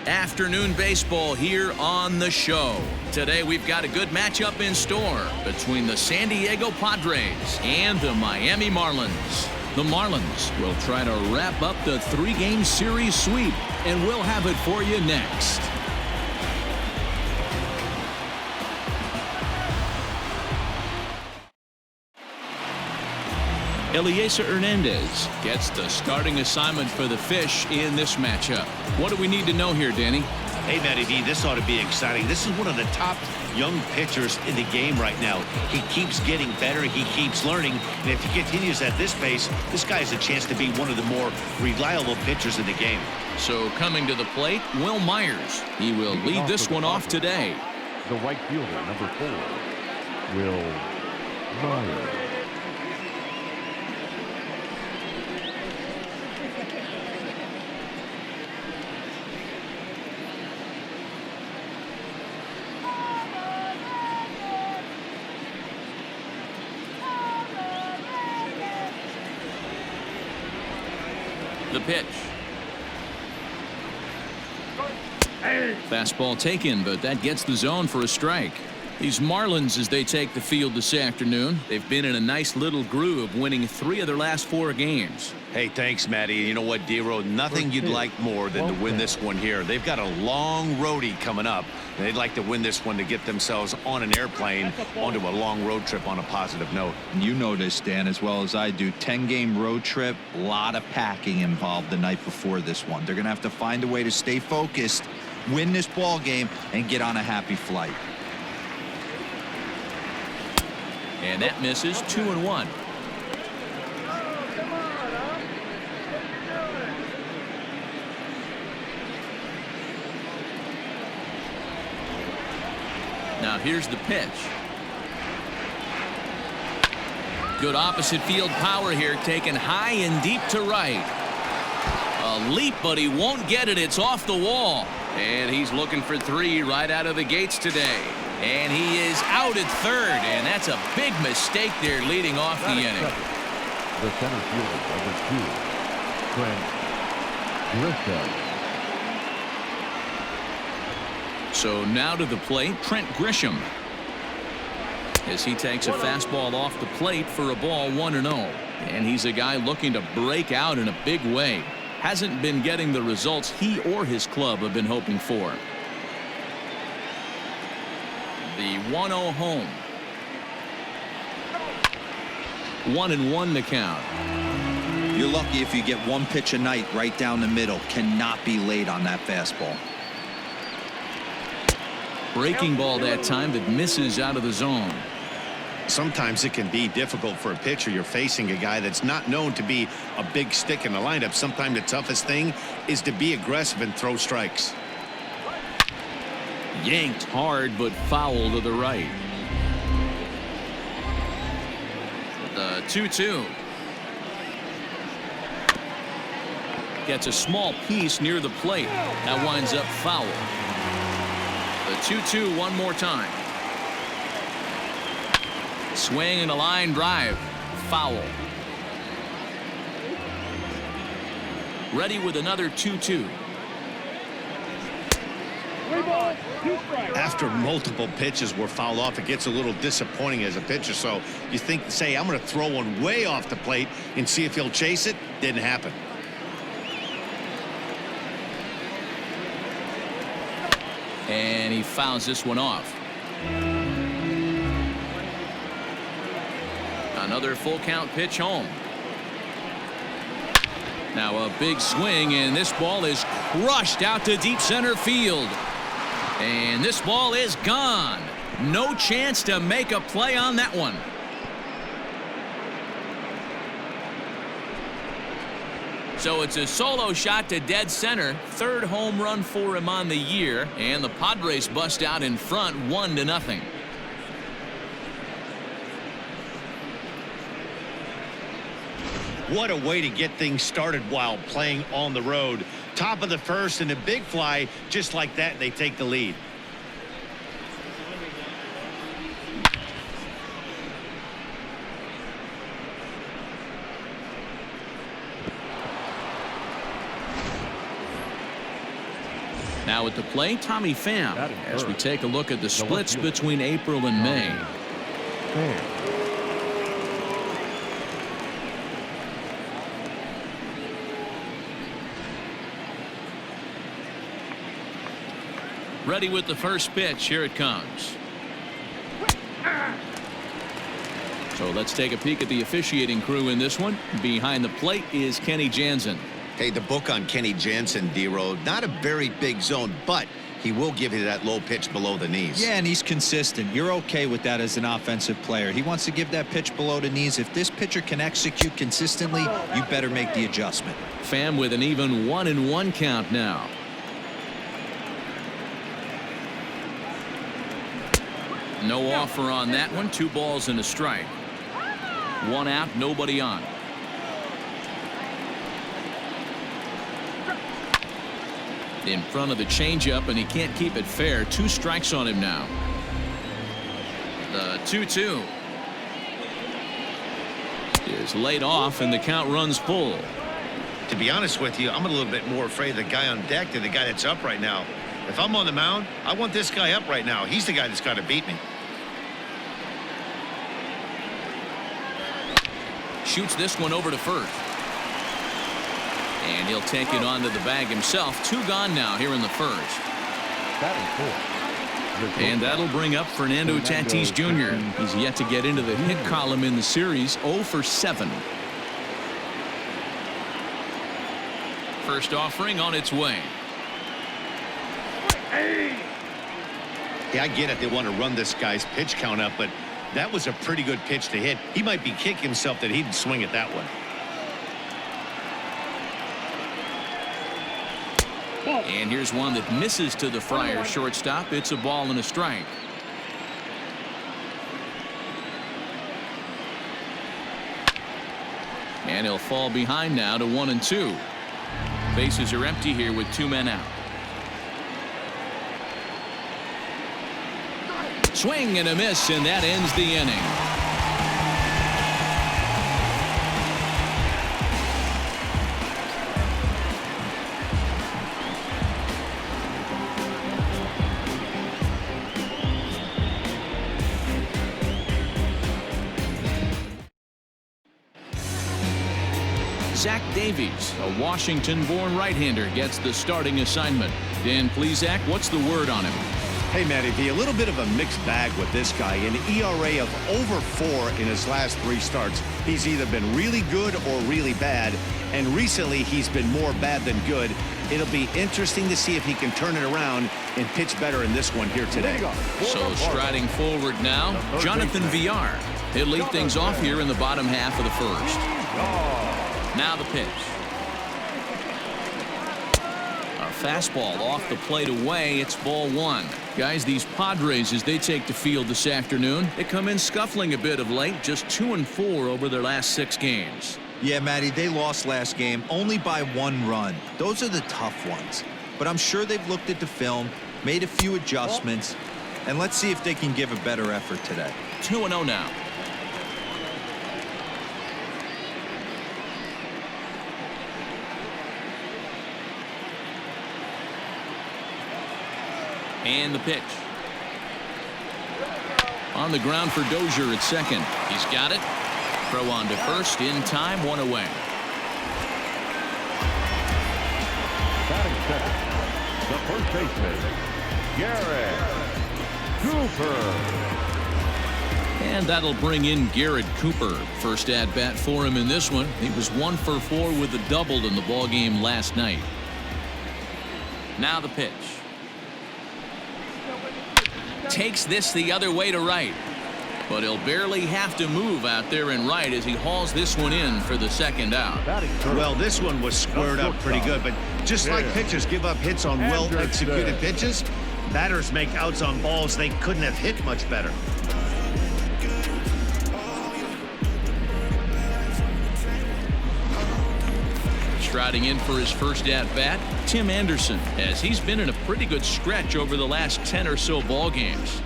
Afternoon baseball here on the show. Today we've got a good matchup in store between the San Diego Padres and the Miami Marlins. The Marlins will try to wrap up the 3-game series sweep, and we'll have it for you next. Eliezer Hernandez gets the starting assignment for the Fish in this matchup. What do we need to know here, Danny? Hey, Matty V, this ought to be exciting. This is one of the top young pitchers in the game right now. He keeps getting better. He keeps learning. And if he continues at this pace, this guy has a chance to be one of the more reliable pitchers in the game. So coming to the plate, Will Myers. He will lead this one off today. The right fielder, number 4, Will Myers. The pitch. Fastball taken, but that gets the zone for a strike. These Marlins, as they take the field this afternoon, they've been in a nice little groove, winning 3 of their last 4 games. Hey, thanks, Matty. You know what, D-Row? Nothing you'd like more than to win this one here. They've got a long roadie coming up. They'd like to win this one to get themselves on an airplane onto a long road trip on a positive note. You know this, Dan, as well as I do. 10-game road trip, a lot of packing involved the night before this one. They're going to have to find a way to stay focused, win this ball game, and get on a happy flight. And that misses. 2-1. Now here's the pitch. Good opposite field power here, taken high and deep to right. A leap, but he won't get it. It's off the wall. And he's looking for 3 right out of the gates today. And he is out at third, and that's a big mistake there leading off the inning. The center fielder, number 2, Trent Grisham. So now to the plate, Trent Grisham, as he takes a fastball off the plate for a ball 1-0. And he's a guy looking to break out in a big way. Hasn't been getting the results he or his club have been hoping for. The 1-0 home. 1-1 the count. You're lucky if you get 1 pitch a night right down the middle. Cannot be late on that fastball. Breaking ball that time that misses out of the zone. Sometimes it can be difficult for a pitcher. You're facing a guy that's not known to be a big stick in the lineup. Sometimes the toughest thing is to be aggressive and throw strikes. Yanked hard, but foul to the right. The 2-2. Gets a small piece near the plate. That winds up foul. The 2-2 one more time. Swing and a line drive. Foul. Ready with another 2-2. After multiple pitches were fouled off, it gets a little disappointing as a pitcher. So you think, say, I'm going to throw one way off the plate and see if he'll chase it. Didn't happen. And he fouls this one off. Another full count pitch home. Now a big swing, and this ball is crushed out to deep center field. And this ball is gone. No chance to make a play on that one. So it's a solo shot to dead center. 3rd home run for him on the year. And the Padres bust out in front 1-0. What a way to get things started while playing on the road. Top of the 1st and a big fly. Just like that, they take the lead. Now at the plate, Tommy Pham, as we take a look at the splits between April and May. Ready with the first pitch. Here it comes. So let's take a peek at the officiating crew in this one. Behind the plate is Kenny Jansen. Hey, the book on Kenny Jansen, D-Road, not a very big zone, but he will give you that low pitch below the knees. Yeah, and he's consistent. You're okay with that as an offensive player. He wants to give that pitch below the knees. If this pitcher can execute consistently, you better make the adjustment. Pham with an even 1-1 count now. No offer on that one. 2 balls and a strike. 1 out, nobody on. In front of the changeup, and he can't keep it fair. 2 strikes on him now. The 2-2 is laid off, and the count runs full. To be honest with you, I'm a little bit more afraid of the guy on deck than the guy that's up right now. If I'm on the mound, I want this guy up right now. He's the guy that's got to beat me. Shoots this one over to first. And he'll take it onto the bag himself. 2 gone now here in the first. And that'll bring up Fernando Tatis Jr. He's yet to get into the hit column in the series. 0 for 7. First offering on its way. Yeah, I get it. They want to run this guy's pitch count up, but that was a pretty good pitch to hit. He might be kicking himself that he didn't swing it that one. And here's one that misses to the Friars shortstop. It's a ball and a strike. And he'll fall behind now to 1-2. Bases are empty here with 2 men out. Swing and a miss, and that ends the inning. Zach Davies, a Washington-born right-hander, gets the starting assignment. Dan Plesac, what's the word on him? Hey, Matty V, a little bit of a mixed bag with this guy. An ERA of over 4 in his last 3 starts. He's either been really good or really bad, and recently he's been more bad than good. It'll be interesting to see if he can turn it around and pitch better in this one here today. So striding forward now, Jonathan Villar. He'll lead things off here in the bottom half of the first. Now the pitch. A fastball off the plate away. It's ball 1. Guys, these Padres, as they take the field this afternoon, they come in scuffling a bit of late. Just 2-4 over their last 6 games. Yeah, Matty, they lost last game only by 1 run. Those are the tough ones. But I'm sure they've looked at the film, made a few adjustments, and let's see if they can give a better effort today. 2-0 now. And the pitch. On the ground for Dozier at second. He's got it. Throw on to first in time. 1 away. Batting second, the first baseman, Garrett Cooper. And that'll bring in Garrett Cooper. First at bat for him in this one. He was 1 for 4 with a double in the ball game last night. Now the pitch. Takes this the other way to right, but he'll barely have to move out there in right as he hauls this one in for the second out. Well, this one was squared up pretty good, but just like pitchers give up hits on well-executed pitches, batters make outs on balls they couldn't have hit much better. Striding in for his first at-bat, Tim Anderson, as he's been in a pretty good stretch over the last 10 or so ball games.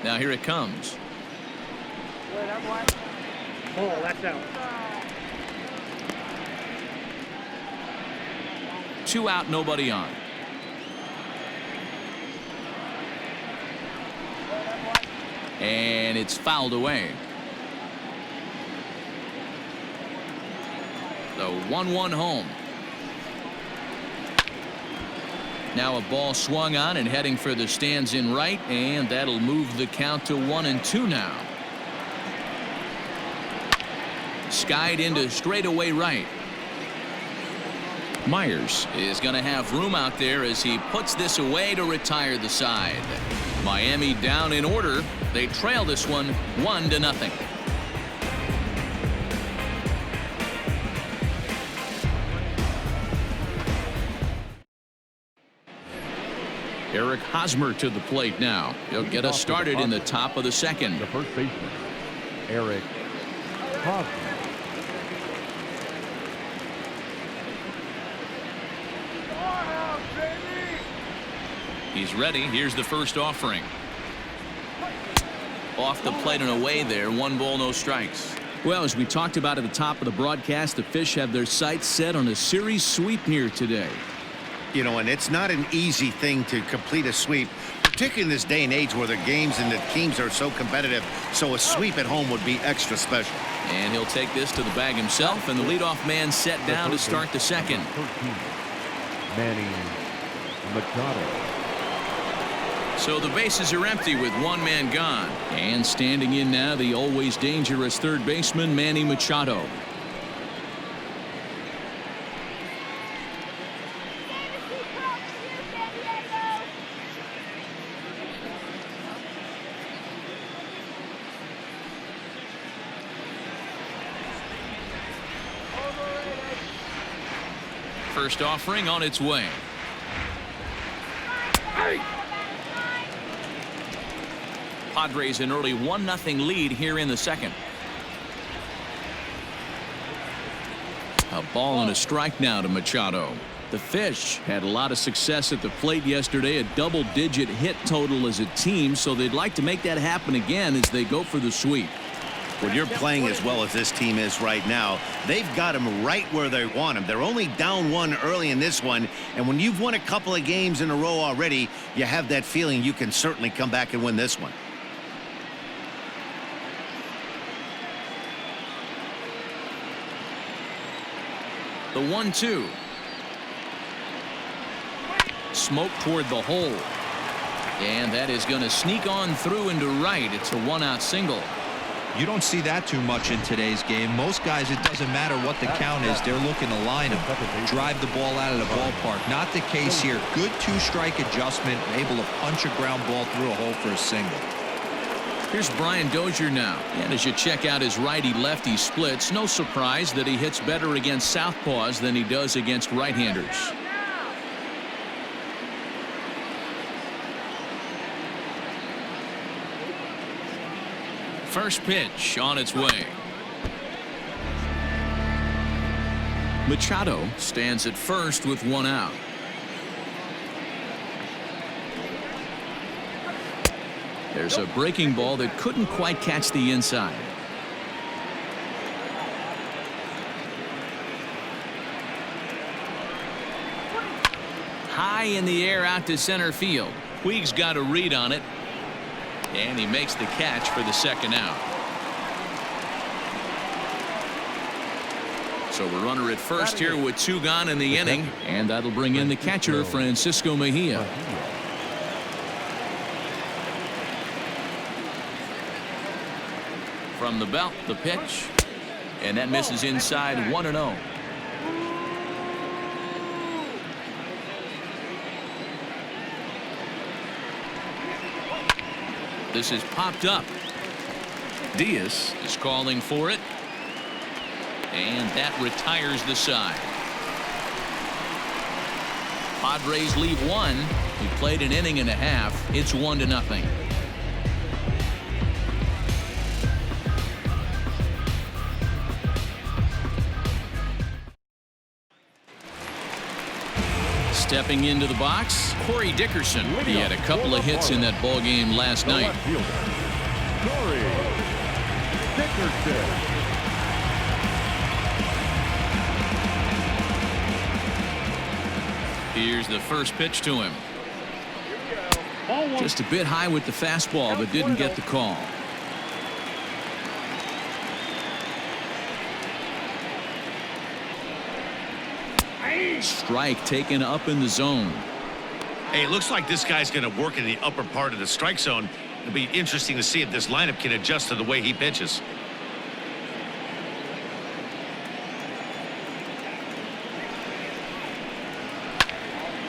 Now here it comes. Oh, that's out. 2 out, nobody on. And it's fouled away. The 1-1 home. Now a ball swung on and heading for the stands in right, and that'll move the count to 1-2 now. Skied into straightaway right. Myers is going to have room out there as he puts this away to retire the side. Miami down in order. They trail this one 1-0. Eric Hosmer to the plate now. He'll get us started in the top of the second. The first baseman, Eric Hosmer. He's ready. Here's the first offering. Off the plate and away there. 1 ball, no strikes. Well, as we talked about at the top of the broadcast, the Fish have their sights set on a series sweep here today. You know, and it's not an easy thing to complete a sweep, particularly in this day and age where the games and the teams are so competitive. So a sweep at home would be extra special. And he'll take this to the bag himself, and the leadoff man set down to start the second. 13, Manny Machado. So the bases are empty with 1 man gone. And standing in now, the always dangerous third baseman, Manny Machado. First offering on its way. Padres an early 1-0 lead here in the second. A ball and a strike now to Machado. The Fish had a lot of success at the plate yesterday, a double-digit hit total as a team, so they'd like to make that happen again as they go for the sweep. When you're playing as well as this team is right now, they've got them right where they want them. They're only down 1 early in this one, and when you've won a couple of games in a row already, you have that feeling you can certainly come back and win this one. The 1-2. Smoke toward the hole. And that is going to sneak on through into right. It's a 1-out single. You don't see that too much in today's game. Most guys, it doesn't matter what the count is. They're looking to line them, drive the ball out of the ballpark. Not the case here. Good 2-strike adjustment, able to punch a ground ball through a hole for a single. Here's Brian Dozier now. And as you check out his righty-lefty splits, no surprise that he hits better against southpaws than he does against right-handers. First pitch on its way. Machado stands at first with 1 out. There's a breaking ball that couldn't quite catch the inside. High in the air out to center field. Puig's got a read on it. And he makes the catch for the second out. So a runner at first here with 2 gone in the inning. And that'll bring in the catcher, Francisco Mejia. From the belt, the pitch. And that misses inside 1-0. This is popped up. Diaz is calling for it. And that retires the side. Padres leave 1. He played an inning and a half. It's 1-0. Stepping into the box, Corey Dickerson. He had a couple of hits in that ball game last night. Dickerson. Here's the first pitch to him. Just a bit high with the fastball, but didn't get the call. Strike taken up in the zone. Hey, it looks like this guy's going to work in the upper part of the strike zone. It'll be interesting to see if this lineup can adjust to the way he pitches.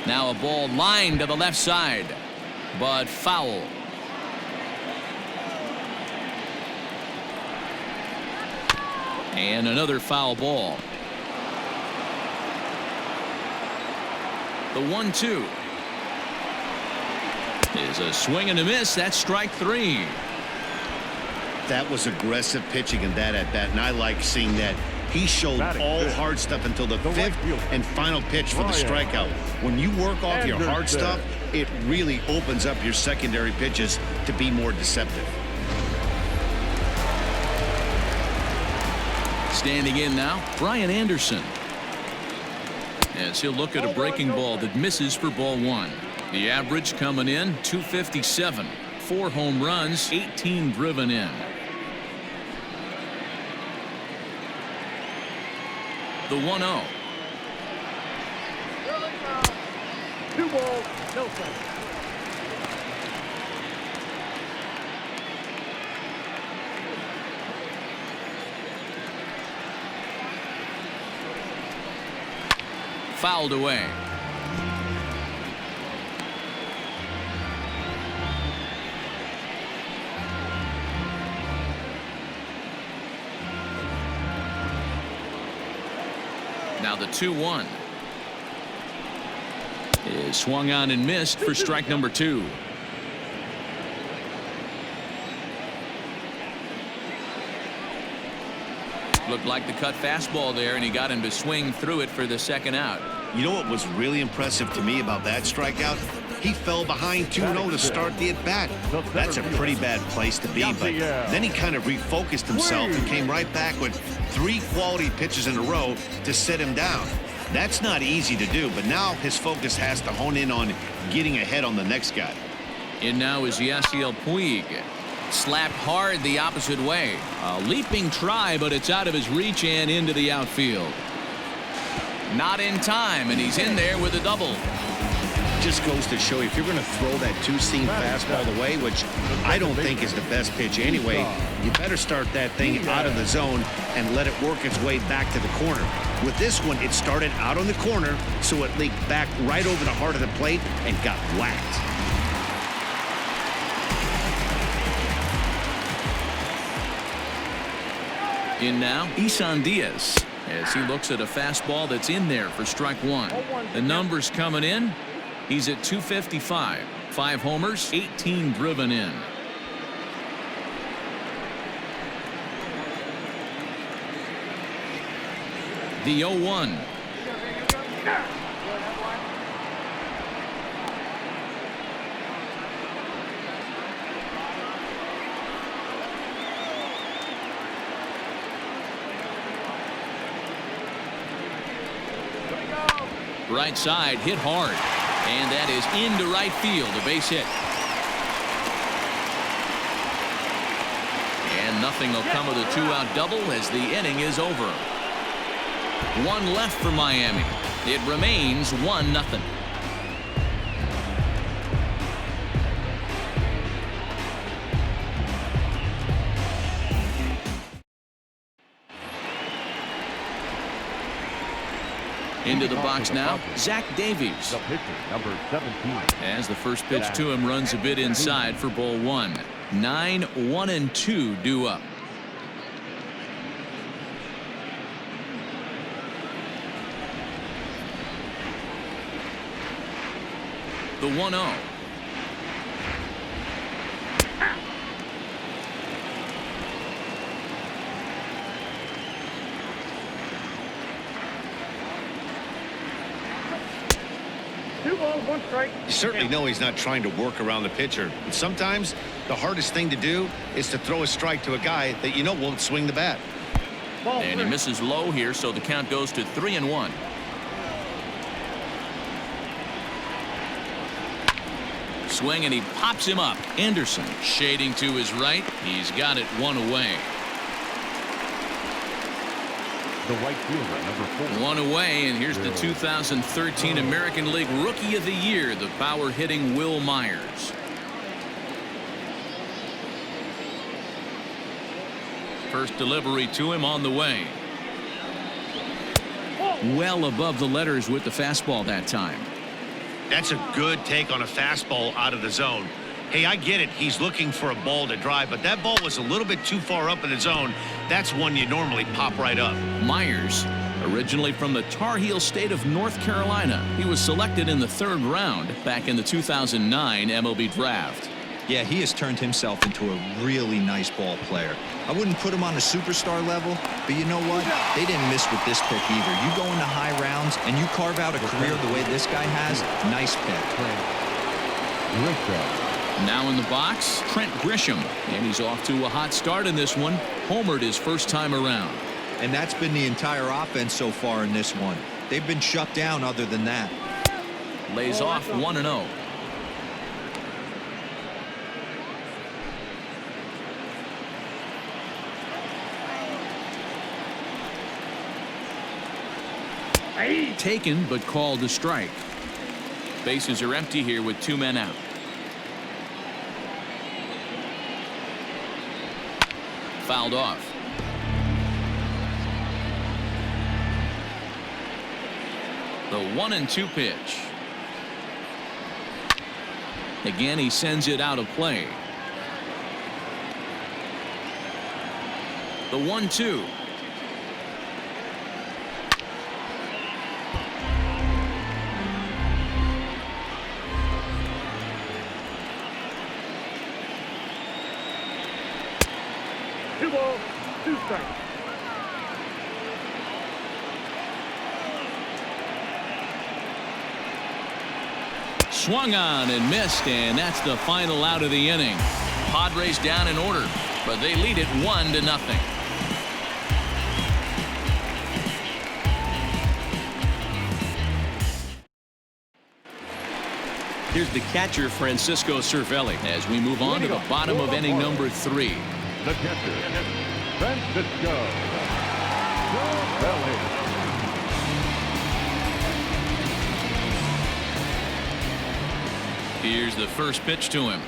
Now a ball lined to the left side, but foul. And another foul ball. The 1-2 is a swing and a miss. That's strike 3. That was aggressive pitching in that at bat, and I like seeing that. He showed all hard stuff until the fifth and final pitch for the strikeout. When you work off your hard stuff, it really opens up your secondary pitches to be more deceptive. Standing in now, Brian Anderson. As he'll look at a breaking ball that misses for ball 1. The average coming in 257. 4 home runs, 18 driven in. The 1-0. 2 balls, no strikes. Fouled away. Now the 2-1 is swung on and missed for strike number 2. Looked like the cut fastball there, and he got him to swing through it for the second out. You know what was really impressive to me about that strikeout? He fell behind 2-0 to start the at-bat. That's a pretty bad place to be, but then he kind of refocused himself and came right back with 3 quality pitches in a row to set him down. That's not easy to do, but now his focus has to hone in on getting ahead on the next guy. In now is Yasiel Puig. Slapped hard the opposite way. A leaping try, but it's out of his reach and into the outfield. Not in time, and he's in there with a double. Just goes to show you, if you're going to throw that 2-seam fastball away, which I don't think is the best pitch anyway, you better start that thing out of the zone and let it work its way back to the corner. With this one, it started out on the corner, so it leaked back right over the heart of the plate and got whacked. In now, Isan Diaz, as he looks at a fastball that's in there for strike 1. The numbers coming in. He's at 255. 5 homers, 18 driven in. The 0-1. Right side hit hard, and that is into right field, a base hit. And nothing will come of the 2-out double as the inning is over. 1 left for Miami. It remains 1-0. Into the box now, Zach Davies. The pitcher, number 17. As the first pitch to him runs a bit inside for ball 1. 9-1-2 due up. The 1-0. You certainly know he's not trying to work around the pitcher. And sometimes the hardest thing to do is to throw a strike to a guy that you know won't swing the bat. And he misses low here, so the count goes to 3-1. Swing, and he pops him up. Anderson shading to his right. He's got it one away. The right fielder, number 4. One away, and here's the 2013 American League Rookie of the Year, the power-hitting Will Myers. First delivery to him on the way. Well above the letters with the fastball that time. That's a good take on a fastball out of the zone. Hey, I get it. He's looking for a ball to drive, but that ball was a little bit too far up in the zone. That's one you normally pop right up. Myers, originally from the Tar Heel state of North Carolina, he was selected in the 3rd round back in the 2009 MLB draft. Yeah, he has turned himself into a really nice ball player. I wouldn't put him on a superstar level, but you know what? They didn't miss with this pick either. You go into high rounds and you carve out a career the way this guy has, nice pick. Now in the box, Trent Grisham, and he's off to a hot start in this one. Homered his first time around. And that's been the entire offense so far in this one. They've been shut down other than that. Lays off 1-0. Taken, but called a strike. Bases are empty here with 2 men out. Fouled off. The 1-2 pitch. Again, he sends it out of play. The 1-2. Swung on and missed, and that's the final out of the inning. Padres down in order, but they lead it 1-0. Here's the catcher, Francisco Cervelli, as we move on to the bottom of inning number 3. The catcher, Francisco Cervelli. Here's the first pitch to him.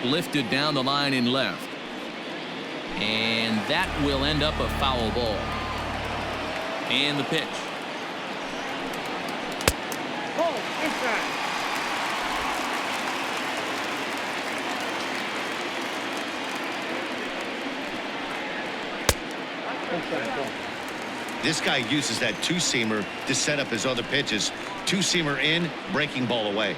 Lifted down the line in left. And that will end up a foul ball. And the pitch. This guy uses that two-seamer to set up his other pitches. Two-seamer in, breaking ball away.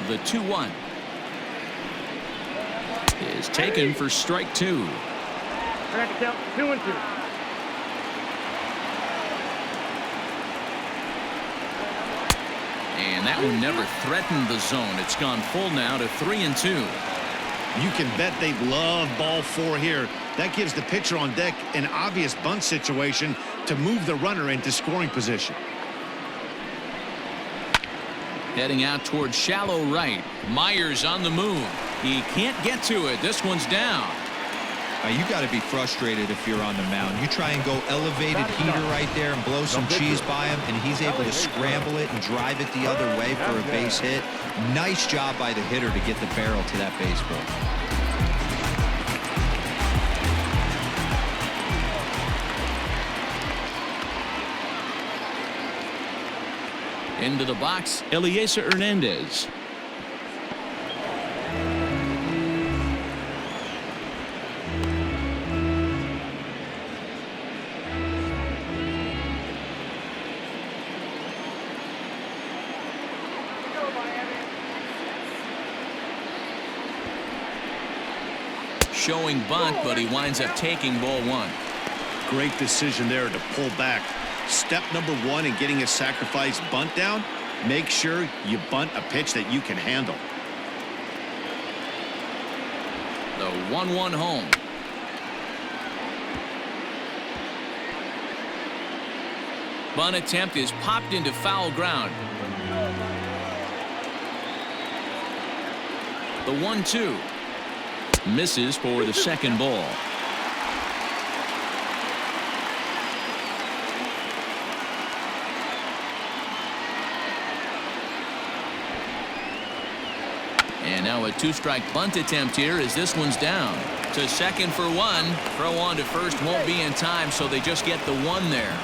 The 2-1 is taken for strike 2. I got to count 2-2. And that one never threatened the zone. It's gone full now to 3-2. You can bet they love ball 4 here. That gives the pitcher on deck an obvious bunt situation to move the runner into scoring position. Heading out towards shallow right. Myers on the move. He can't get to it. This one's down. You got to be frustrated if you're on the mound. You try and go elevated heater right there and blow some cheese by him, and he's able to scramble it and drive it the other way for a base hit. Nice job by the hitter to get the barrel to that baseball. Into the box, Eliezer Hernandez. showing bunt, but he winds up taking ball one. Great decision there to pull back. Step number one in getting a sacrifice bunt down, make sure you bunt a pitch that you can handle. The 1-1 home. Bunt attempt is popped into foul ground. The 1-2 misses for the second ball. And now a two-strike bunt attempt here as this one's down. To second for one. Throw on to first won't be in time, so they just get the one there.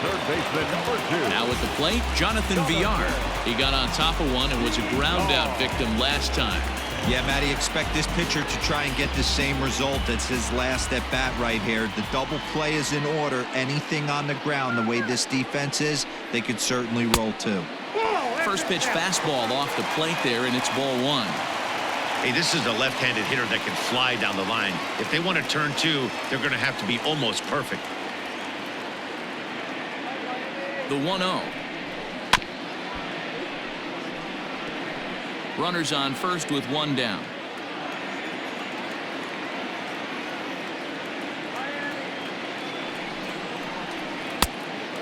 Third baseman number 2. Now at the plate, Jonathan Villar. He got on top of one and was a ground-out victim last time. Yeah, Matty, expect this pitcher to try and get the same result as his last at bat right here. The double play is in order. Anything on the ground, the way this defense is, they could certainly roll too. First pitch fastball off the plate there, and it's ball one. Hey, this is a left-handed hitter that can fly down the line. If they want to turn two, they're going to have to be almost perfect. The 1-0. Runners on first with one down.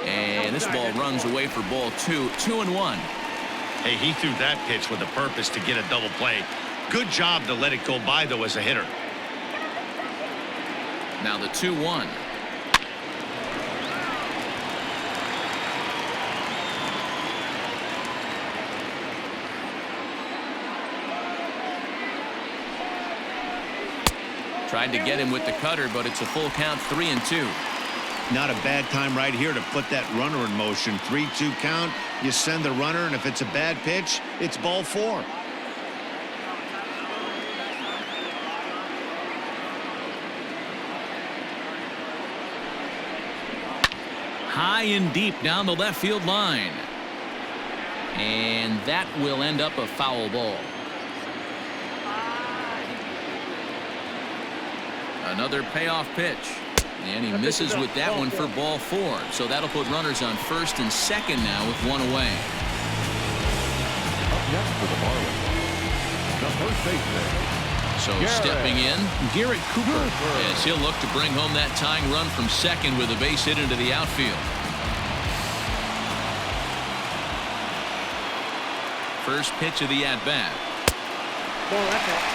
And this ball runs away for ball two. 2-1. Hey, he threw that pitch with a purpose to get a double play. Good job to let it go by, though, as a hitter. Now the 2-1. Tried to get him with the cutter, but it's a full count, 3-2. Not a bad time right here to put that runner in motion. 3-2 count. You send the runner, and if it's a bad pitch, it's ball 4. High and deep down the left field line. And that will end up a foul ball. Another payoff pitch. And he misses with that one for ball 4. So that'll put runners on first and second now with one away. Up next for the Marlins, the first baseman. So stepping in, Garrett Cooper, as he'll look to bring home that tying run from second with a base hit into the outfield. First pitch of the at-bat. Ball, that's it.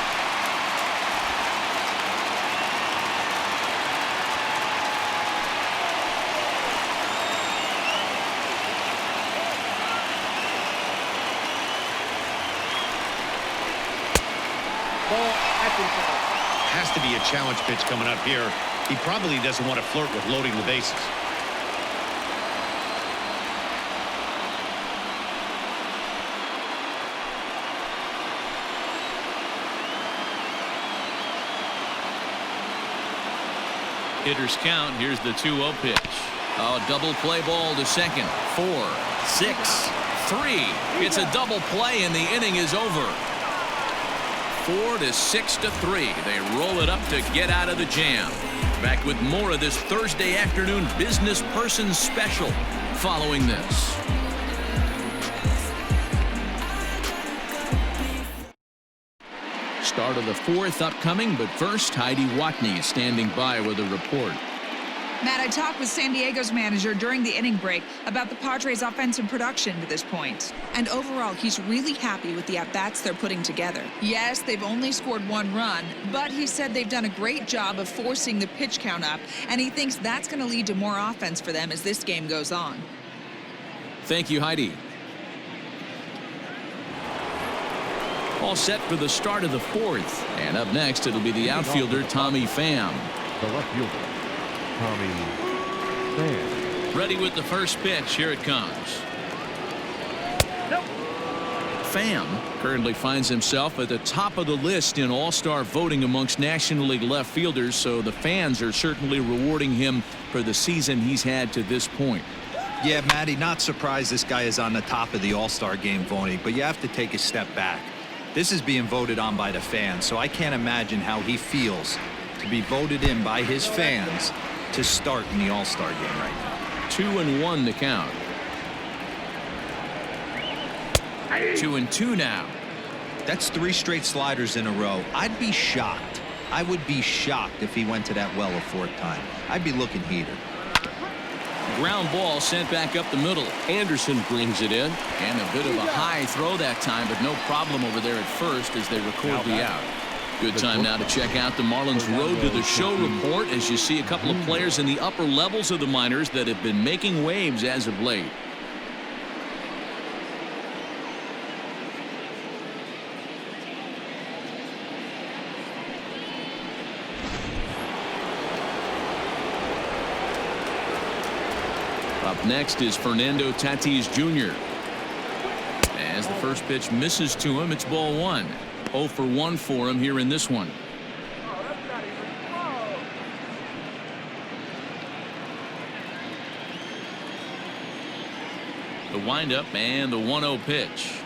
Has to be a challenge pitch coming up here. He probably doesn't want to flirt with loading the bases. Hitters count. Here's the 2-0 pitch. Oh, double play ball to second. 4, 6, 3. It's a double play and the inning is over. 4 to 6 to 3. They roll it up to get out of the jam. Back with more of this Thursday afternoon business person special following this. Start of the 4th upcoming, but first Heidi Watney is standing by with a report. Matt, I talked with San Diego's manager during the inning break about the Padres' offensive production to this point. And overall, he's really happy with the at-bats they're putting together. Yes, they've only scored 1 run, but he said they've done a great job of forcing the pitch count up, and he thinks that's going to lead to more offense for them as this game goes on. Thank you, Heidi. All set for the start of the 4th. And up next, it'll be the outfielder, Tommy Pham. The left fielder, Tommy Pham. Ready with the first pitch. Here it comes. Nope. Pham currently finds himself at the top of the list in all-star voting amongst National League left fielders, so the fans are certainly rewarding him for the season he's had to this point. Yeah, Matty, not surprised this guy is on the top of the All-Star game voting, but you have to take a step back. This is being voted on by the fans, so I can't imagine how he feels to be voted in by his fans to start in the All-Star game right now. 2-1 the count. 2-2 now. That's 3 straight sliders in a row. I'd be shocked. I would be shocked if he went to that well a 4th time. I'd be looking heated. Ground ball sent back up the middle. Anderson brings it in. And a bit of a high throw that time, but no problem over there at first as they record the out. Good time now to check out the Marlins Road to the Show report as you see a couple of players in the upper levels of the minors that have been making waves as of late. Up next is Fernando Tatis Jr. As the first pitch misses to him, it's ball 1. 0 for 1 for him here in this one. The windup and the 1-0 pitch.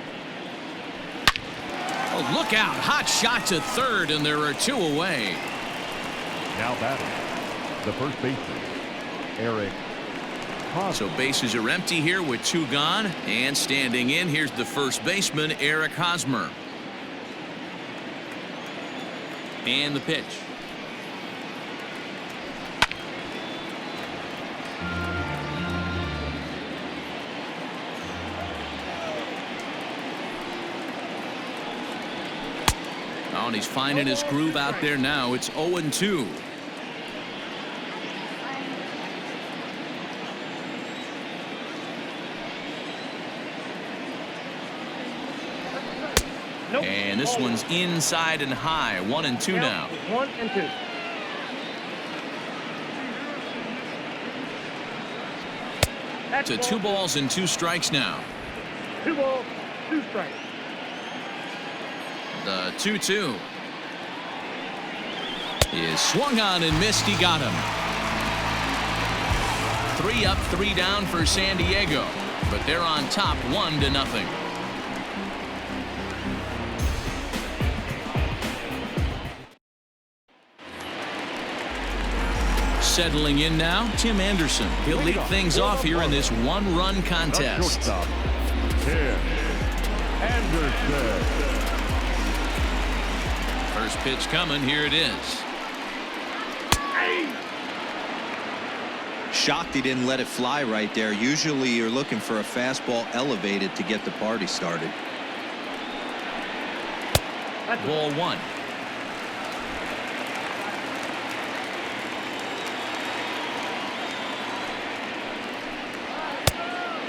Oh, look out. Hot shot to third, and there are 2 away. Now batting, the first baseman, Eric. So bases are empty here with 2 gone, and standing in, here's the first baseman, Eric Hosmer. And the pitch. Oh, and he's finding his groove out there now. It's 0-2. And this one's inside and high. 1-2 now. 1-2. To 2 balls and 2 strikes now. 2 balls, 2 strikes. The 2-2 is swung on and missed. He got him. 3 up, 3 down for San Diego, but they're on top 1-0. Settling in now, Tim Anderson. He'll lead things off here in this 1-run contest. Shortstop, Tim Anderson. First pitch coming. Here it is. Shocked he didn't let it fly right there. Usually you're looking for a fastball elevated to get the party started. Ball 1.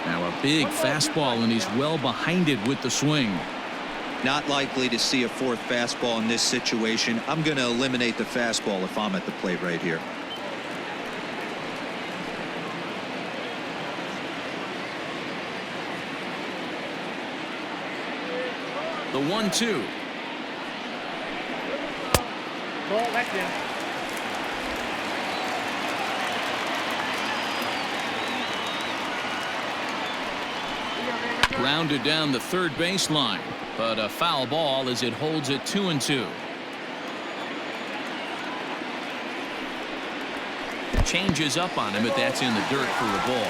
Now a big fastball, and he's well behind it with the swing. Not likely to see a 4th fastball in this situation. I'm going to eliminate the fastball if I'm at the plate right here. The 1-2. Ball, that's in. Grounded down the third baseline, but a foul ball as it holds it 2-2. Changes up on him, but that's in the dirt for a ball.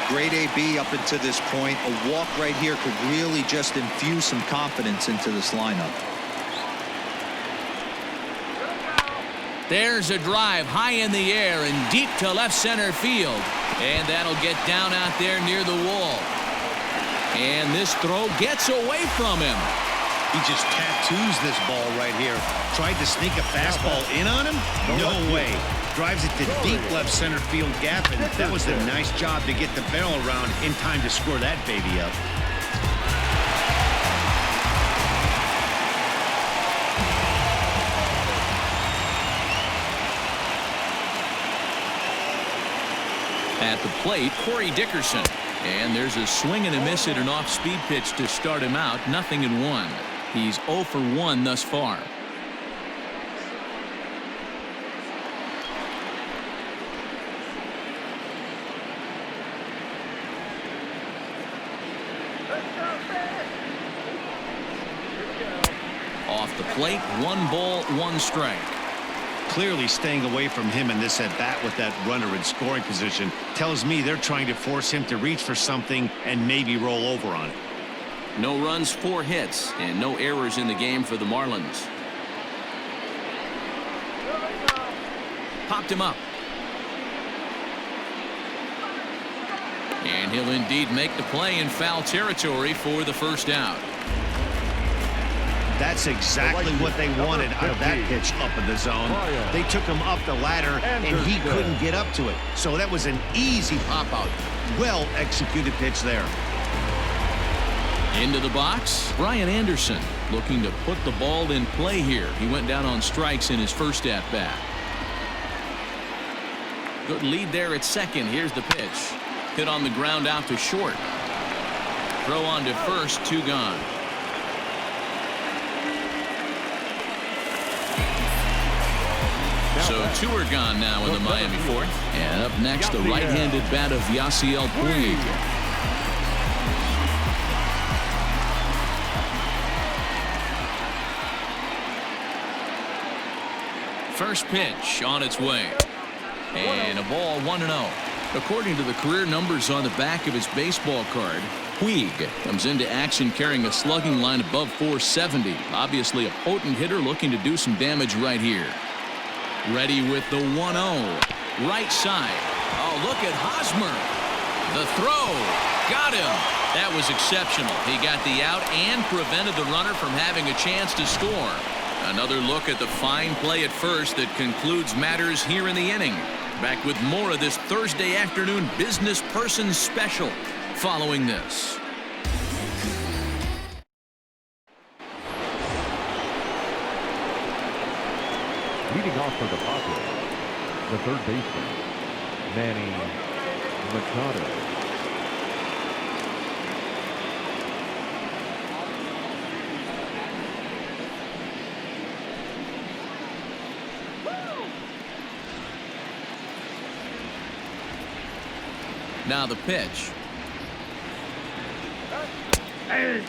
Great AB up until this point. A walk right here could really just infuse some confidence into this lineup. There's a drive high in the air and deep to left center field, and that'll get down out there near the wall. And this throw gets away from him. He just tattoos this ball right here. Tried to sneak a fastball in on him? No way. Drives it to deep left center field gap, and that was a nice job to get the barrel around in time to score that baby up. At the plate, Corey Dickerson. And there's a swing and a miss at an off-speed pitch to start him out. 0-1. He's 0 for 1 thus far. Off the plate, 1 ball, 1 strike. Clearly staying away from him in this at-bat with that runner in scoring position tells me they're trying to force him to reach for something and maybe roll over on it. No runs, 4 hits, and no errors in the game for the Marlins. Popped him up. And he'll indeed make the play in foul territory for the first out. That's exactly what they wanted out of that pitch up in the zone. They took him up the ladder, and he couldn't get up to it. So that was an easy pop-out. Well-executed pitch there. Into the box, Brian Anderson looking to put the ball in play here. He went down on strikes in his first at-bat. Good lead there at second. Here's the pitch. Hit on the ground out to short. Throw on to first, 2 gone. So 2 are gone now in the Miami fourth. And up next, the right-handed bat of Yasiel Puig. First pitch on its way. And a ball, 1-0. According to the career numbers on the back of his baseball card, Puig comes into action carrying a slugging line above 470. Obviously a potent hitter looking to do some damage right here. Ready with the 1-0. Right side. Oh, look at Hosmer. The throw. Got him. That was exceptional. He got the out and prevented the runner from having a chance to score. Another look at the fine play at first that concludes matters here in the inning. Back with more of this Thursday afternoon business person special following this. Leading off for the Padres, the third baseman, Manny Machado. Now the pitch. Hey.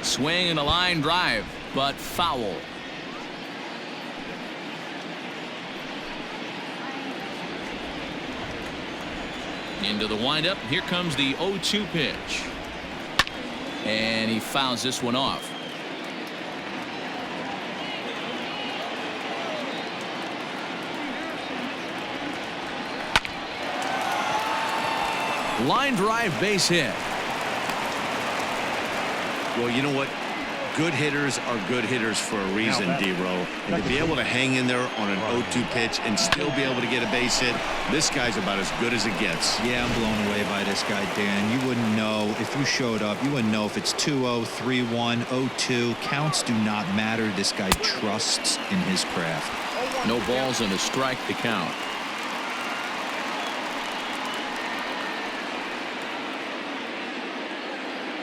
Swing and a line drive, but foul. Into the windup. Here comes the 0-2 pitch. And he fouls this one off. Line drive, base hit. Well, you know what? Good hitters are good hitters for a reason, D-Row. And to be able to hang in there on an 0-2 pitch and still be able to get a base hit, this guy's about as good as it gets. Yeah, I'm blown away by this guy, Dan. You wouldn't know if you showed up. You wouldn't know if it's 2-0, 3-1, 0-2. Counts do not matter. This guy trusts in his craft. No balls and a strike to count.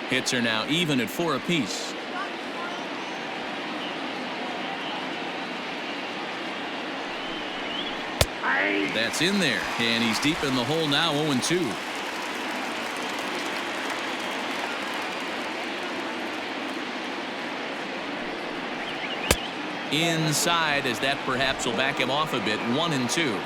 Hits are now even at 4 apiece. That's in there, and he's deep in the hole now, 0-2. Inside, as that perhaps will back him off a bit, 1-2.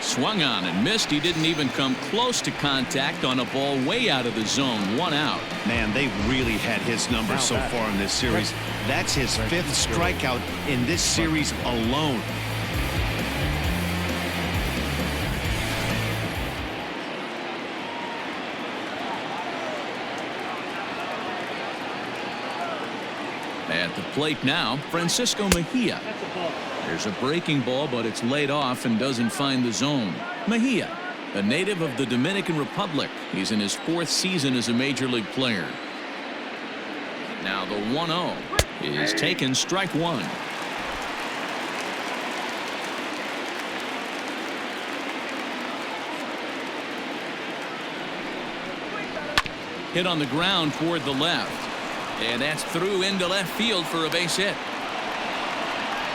Swung on and missed. He didn't even come close to contact on a ball way out of the zone. 1 out. Man, they've really had his number so far in this series. That's his 5th strikeout in this series alone. At the plate now, Francisco Mejia. There's a breaking ball, but it's laid off and doesn't find the zone. Mejia, a native of the Dominican Republic. He's in his 4th season as a major league player. Now the 1-0 is taken, strike 1. Hit on the ground toward the left. And that's through into left field for a base hit.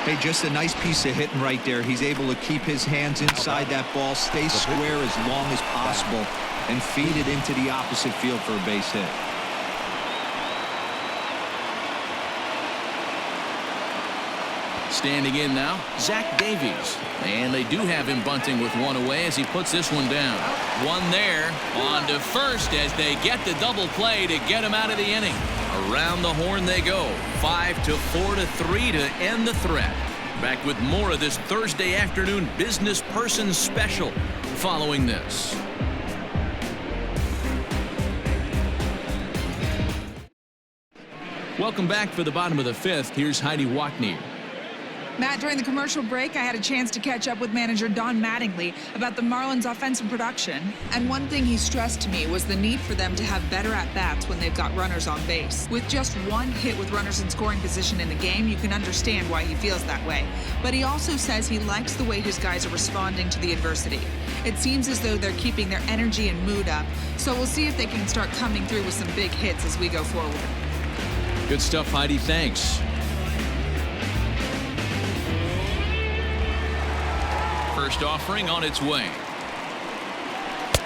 Hey, just a nice piece of hitting right there. He's able to keep his hands inside that ball, stay square as long as possible, and feed it into the opposite field for a base hit. Standing in now, Zach Davies. And they do have him bunting with one away as he puts this one down. One there, on to first as they get the double play to get him out of the inning. Around the horn they go. 5-4 to 3 to end the threat. Back with more of this Thursday afternoon business person special following this. Welcome back for the bottom of the fifth. Here's Heidi Wackney. Matt, during the commercial break, I had a chance to catch up with manager Don Mattingly about the Marlins' offensive production. And one thing he stressed to me was the need for them to have better at-bats when they've got runners on base. With just one hit with runners in scoring position in the game, you can understand why he feels that way. But he also says he likes the way his guys are responding to the adversity. It seems as though they're keeping their energy and mood up. So we'll see if they can start coming through with some big hits as we go forward. Good stuff, Heidi. Thanks. First offering on its way.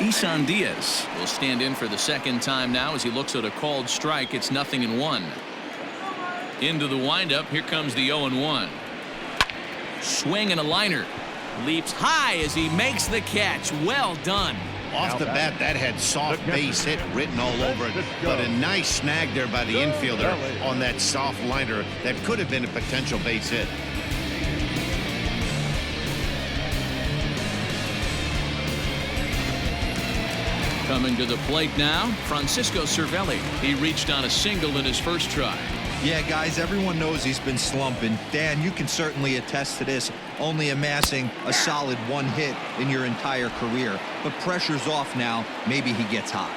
Isan Diaz will stand in for the second time now as he looks at a called strike. It's 0-1. Into the windup. Here comes the 0-1. Swing and a liner. Leaps high as he makes the catch. Well done. Off the bat, that had soft base hit written all over it, but a nice snag there by the infielder on that soft liner that could have been a potential base hit. Coming to the plate now, Francisco Cervelli. He reached on a single in his first try. Yeah, guys, everyone knows he's been slumping. Dan, you can certainly attest to this, only amassing a solid one hit in your entire career. But pressure's off now. Maybe he gets hot.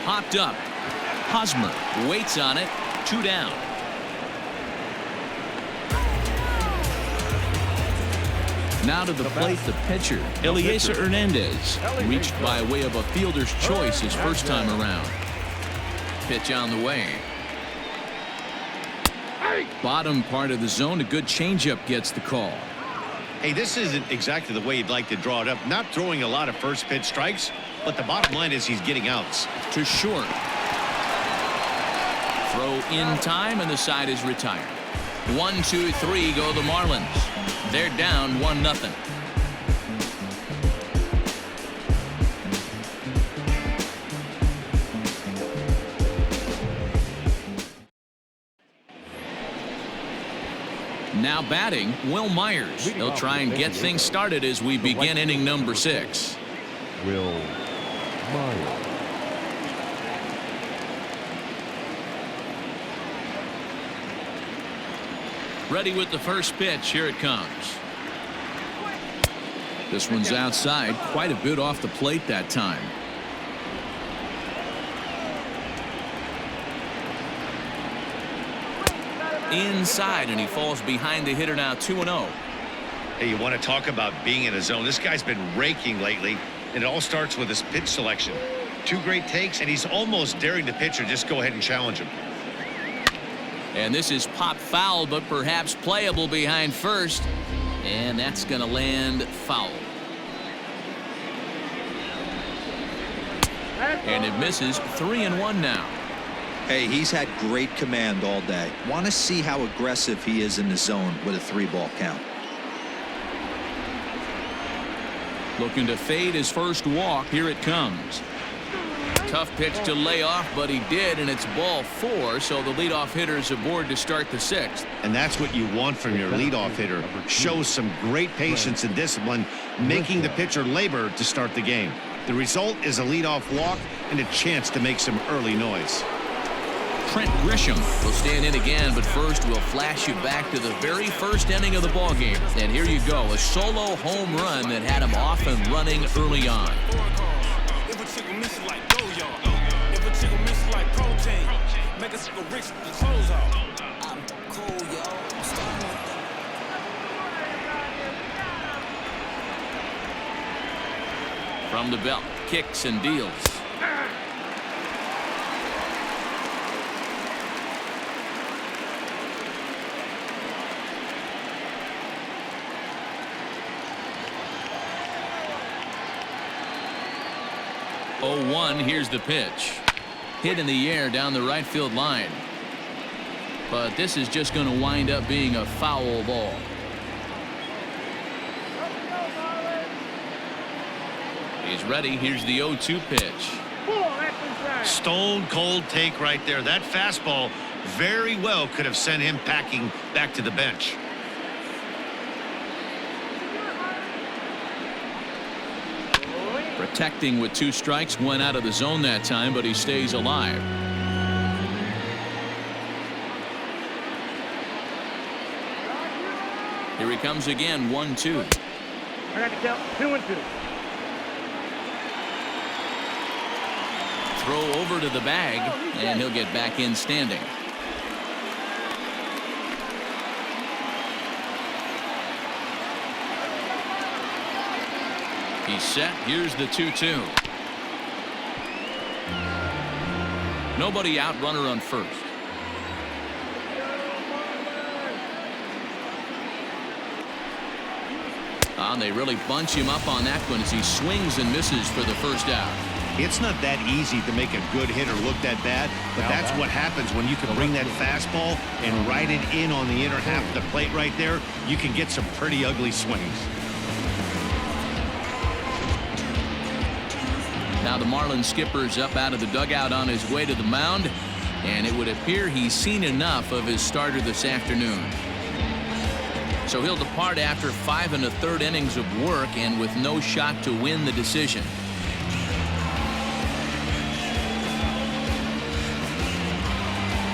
Popped up. Hosmer waits on it. 2 down. Now to the plate, the pitcher, Eliezer Hernandez, reached by way of a fielder's choice his first time around. Pitch on the way. Bottom part of the zone, a good changeup gets the call. Hey, this isn't exactly the way you'd like to draw it up. Not throwing a lot of first pitch strikes, but the bottom line is he's getting outs. To short. Throw in time, and the side is retired. 1, 2, 3 go the Marlins. They're down 1-0. Now batting, Will Myers. He'll try and get things started as we begin inning number 6. Will Myers. Ready with the first pitch. Here it comes. This one's outside, quite a bit off the plate that time. Inside, and he falls behind the hitter now. 2-0. Hey, you want to talk about being in a zone? This guy's been raking lately, and it all starts with his pitch selection. 2 great takes, and he's almost daring the pitcher just go ahead and challenge him. And this is popped foul, but perhaps playable behind first. And that's going to land foul. And it misses. 3-1 now. Hey, he's had great command all day. Want to see how aggressive he is in the zone with a 3-ball count. Looking to fade his first walk. Here it comes. Tough pitch to lay off, but he did, and it's ball 4, so the leadoff hitter is aboard to start the 6th. And that's what you want from your leadoff hitter. Shows some great patience and discipline, making the pitcher labor to start the game. The result is a leadoff walk and a chance to make some early noise. Trent Grisham will stand in again, but first we'll flash you back to the very first inning of the ballgame. And here you go, a solo home run that had him off and running early on. From the belt, kicks and deals. Oh, 1, here's the pitch. Hit in the air down the right field line. But this is just going to wind up being a foul ball. He's ready. Here's the 0-2 pitch. Stone cold take right there. That fastball very well could have sent him packing back to the bench. Protecting with 2 strikes, went out of the zone that time, but he stays alive. Here he comes again, 1-2. I got to count 2-2. Throw over to the bag, and he'll get back in standing. He's set. Here's the 2-2. Nobody out, runner on first. And they really bunch him up on that one as he swings and misses for the first out. It's not that easy to make a good hitter look that bad, but that's what happens when you can bring that fastball and ride it in on the inner half of the plate right there. You can get some pretty ugly swings. Now the Marlins skipper's up out of the dugout on his way to the mound, and it would appear he's seen enough of his starter this afternoon. So he'll depart after 5 1/3 innings of work and with no shot to win the decision.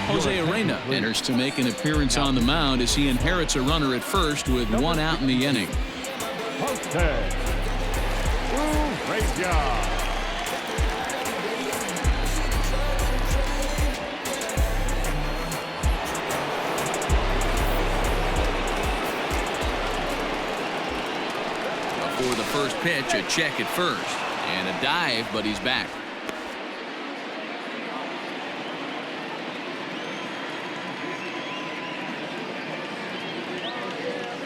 Jose Arena enters to make an appearance on the mound as he inherits a runner at first with 1 out in the inning. Great job. For the first pitch, a check at first and a dive, but he's back.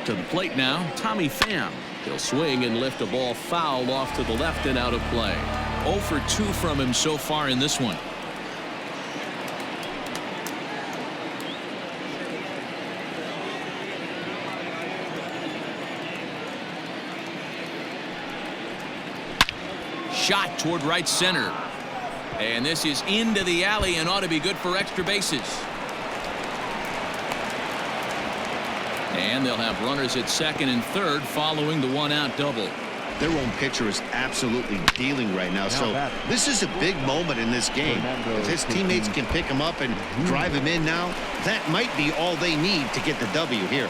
To the plate now, Tommy Pham. He'll swing and lift a ball foul off to the left and out of play. 0 for 2 from him so far in this one. Shot toward right center. And this is into the alley and ought to be good for extra bases. And they'll have runners at second and third following the 1-out double. Their own pitcher is absolutely dealing right now. So this is a big moment in this game. If his teammates can pick him up and drive him in now, that might be all they need to get the W here.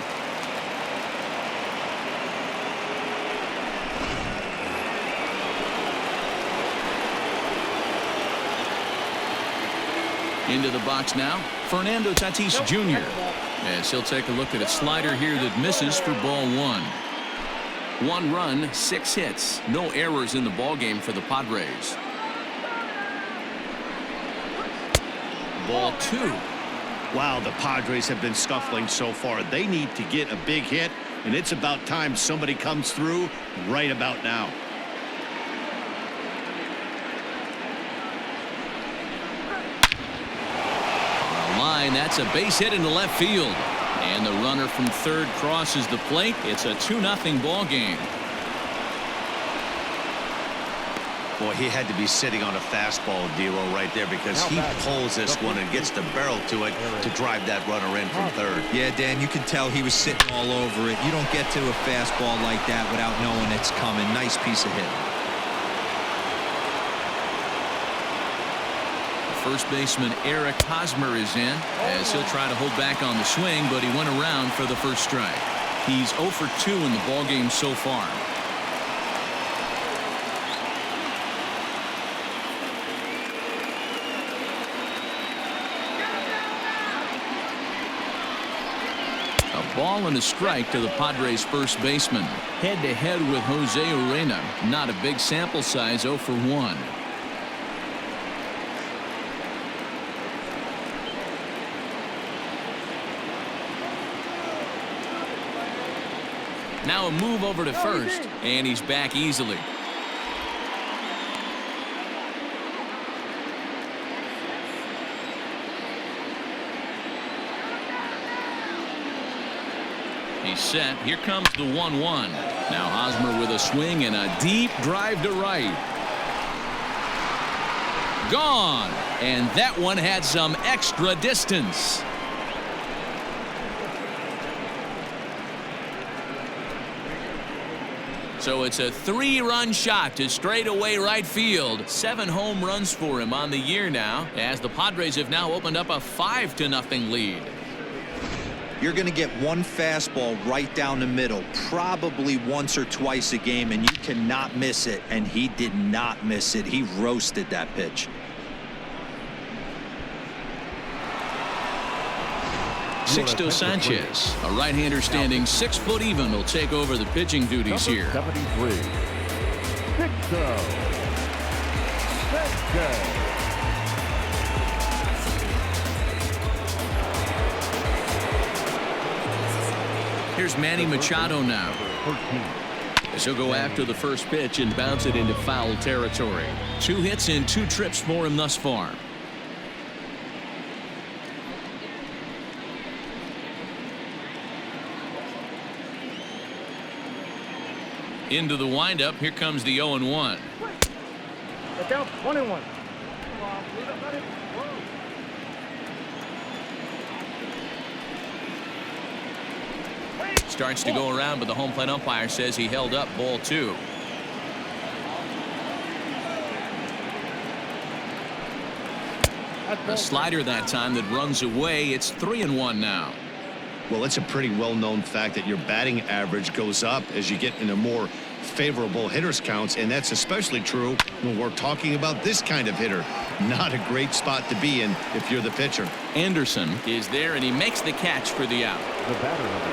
Into the box now, Fernando Tatis Jr. As he'll take a look at a slider here that misses for ball 1. 1 run, 6 hits, no errors in the ballgame for the Padres. Ball 2. Wow, the Padres have been scuffling so far. They need to get a big hit, and it's about time somebody comes through right about now. Line, that's a base hit into left field. And the runner from third crosses the plate. It's a 2-0 ball game. Boy, he had to be sitting on a fastball, D'Lo, right there, because he pulls this one and gets the barrel to it to drive that runner in from third. Yeah, Dan, you can tell he was sitting all over it. You don't get to a fastball like that without knowing it's coming. Nice piece of hitting. First baseman Eric Hosmer is in as he'll try to hold back on the swing, but he went around for the first strike. He's 0 for 2 in the ballgame so far. A Ball and a strike to the Padres first baseman. Head-to-head with Jose Urena. Not a big sample size, 0 for 1. Now a move over to first, and he's back easily. He's set. Here comes the 1-1. Now Hosmer with a swing and a deep drive to right. Gone. And that one had some extra distance. So it's a 3-run shot to straightaway right field. 7 home runs for him on the year now, as the Padres have now opened up a 5-0 lead. You're going to get one fastball right down the middle, probably once or twice a game, and you cannot miss it. And he did not miss it. He roasted that pitch. Sixto Sanchez, a right-hander standing 6 foot even, will take over the pitching duties here. 73. Sixto Sanchez. Here's Manny Machado now. As he'll go after the first pitch and bounce it into foul territory. 2 hits and 2 trips for him thus far. Into the windup. Here comes the 0-1. Get down, 1-1. Starts to go around, but the home plate umpire says he held up ball 2. A slider that time that runs away. It's 3-1 now. Well, it's a pretty well-known fact that your batting average goes up as you get into more favorable hitters counts, and that's especially true when we're talking about this kind of hitter. Not a great spot to be in if you're the pitcher. Anderson is there, and he makes the catch for the out. The batter number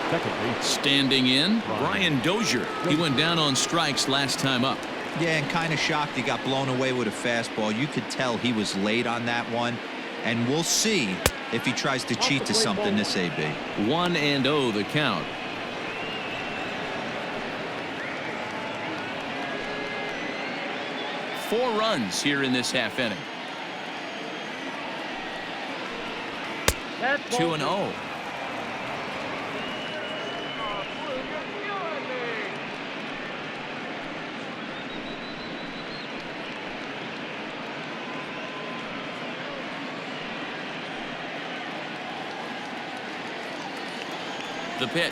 9, second base. Standing in, Brian Dozier. He went down on strikes last time up. Yeah, and kind of shocked he got blown away with a fastball. You could tell he was late on that one, and we'll see if he tries to cheat to something this AB. 1-0 the count. Four runs here in this half inning. 2-0. The pitch.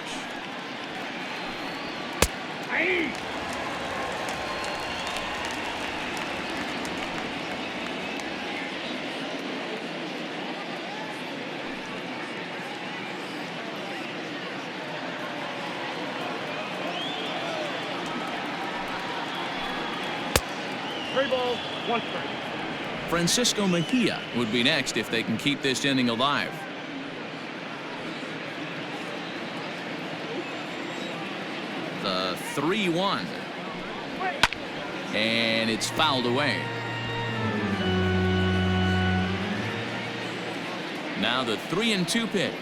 Three balls, 1 strike. Francisco Mejia would be next if they can keep this inning alive. The 3-1. And it's fouled away. Now the 3-2 pitch.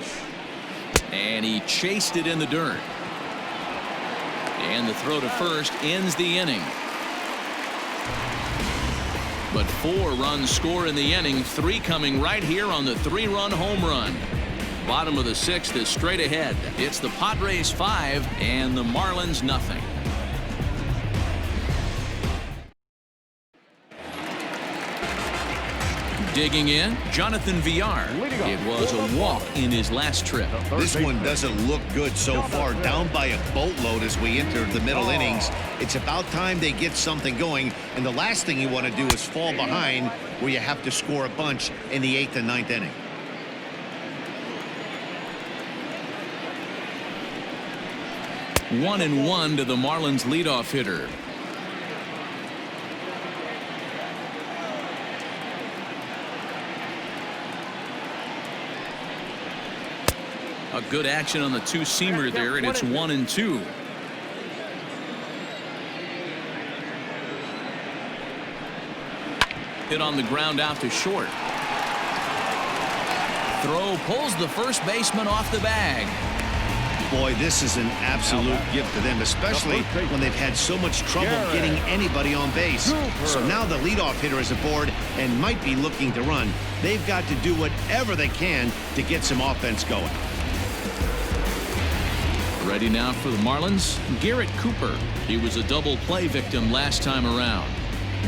And he chased it in the dirt. And the throw to first ends the inning. But 4 runs score in the inning, 3 coming right here on the 3-run home run. Bottom of the 6th is straight ahead. It's the Padres 5 and the Marlins nothing. Digging in, Jonathan Villar. It was a walk in his last trip. This one doesn't look good so far. Down by a boatload as we enter the middle innings. It's about time they get something going, and the last thing you want to do is fall behind where you have to score a bunch in the 8th and 9th inning. One and one to the Marlins leadoff hitter. A good action on the two-seamer there, and it's 1-2. Hit on the ground out to short. Throw pulls the first baseman off the bag. Boy, this is an absolute gift to them, especially when they've had so much trouble getting anybody on base. So now the leadoff hitter is aboard and might be looking to run. They've got to do whatever they can to get some offense going. Ready now for the Marlins, Garrett Cooper. He was a double play victim last time around.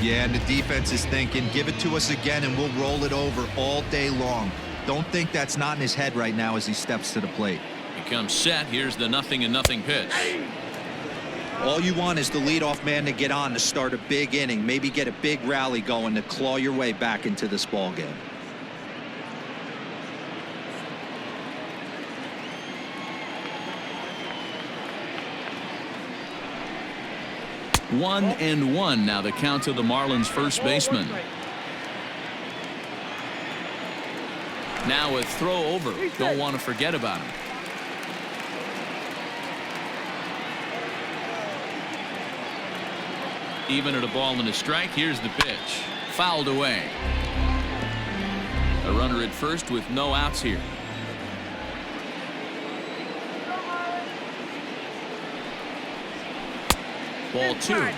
Yeah, and the defense is thinking, give it to us again and we'll roll it over all day long. Don't think that's not in his head right now as he steps to the plate. He comes set. Here's the 0-0 pitch. All you want is the leadoff man to get on to start a big inning, maybe get a big rally going to claw your way back into this ball game. One and one now the count to the Marlins first baseman. Now a throw over. Don't want to forget about him. Even at a ball and a strike. Here's the pitch. Fouled away. A runner at first with no outs here. Ball two.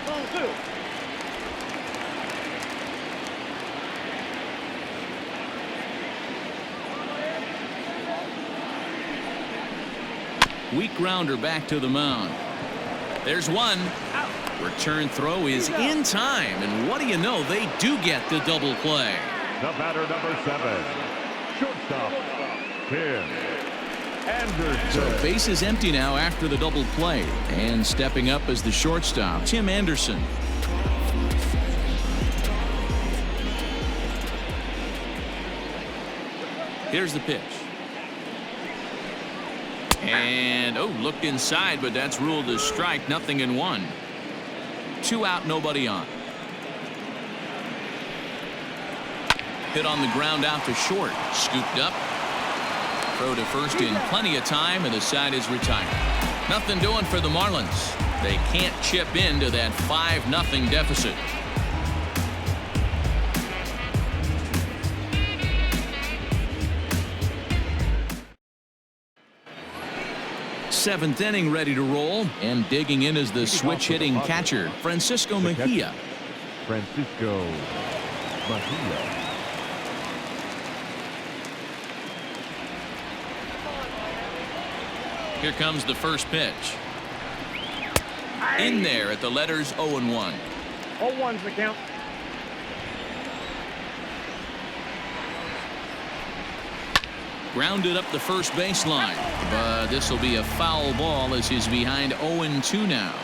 Weak grounder back to the mound. There's one. Return throw is in time, and what do you know? They do get the double play. The batter, number 7, shortstop, Tim Anderson. So base is empty now after the double play, and stepping up as the shortstop, Tim Anderson. Here's the pitch. And looked inside, but that's ruled a strike. 0-1. 2 out, nobody on. Hit on the ground out to short. Scooped up. Throw to first in plenty of time, and the side is retired. Nothing doing for the Marlins. They can't chip into that 5-0 deficit. Seventh inning ready to roll, and digging in is the switch hitting catcher, Francisco Mejia. Francisco Mejia. Here comes the first pitch. In there at the letters 0-1. 0-1's the count. Grounded up the first baseline, but this will be a foul ball as he's behind 0-2 now.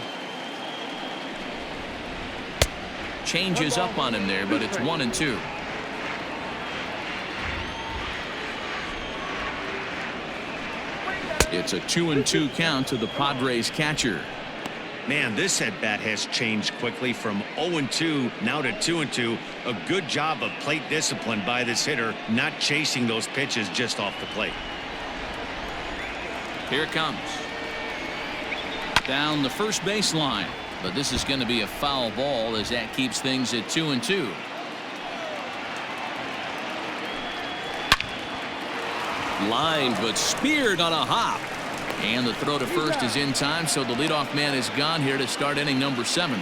Changes up on him there, but it's 1-2. It's a 2-2 count to the Padres catcher. Man, this at-bat has changed quickly from 0-2 now to 2-2. A good job of plate discipline by this hitter, not chasing those pitches just off the plate. Here it comes. Down the first baseline, but this is going to be a foul ball as that keeps things at 2-2. Lined but speared on a hop. And the throw to first is in time, so the leadoff man is gone here to start inning number 7.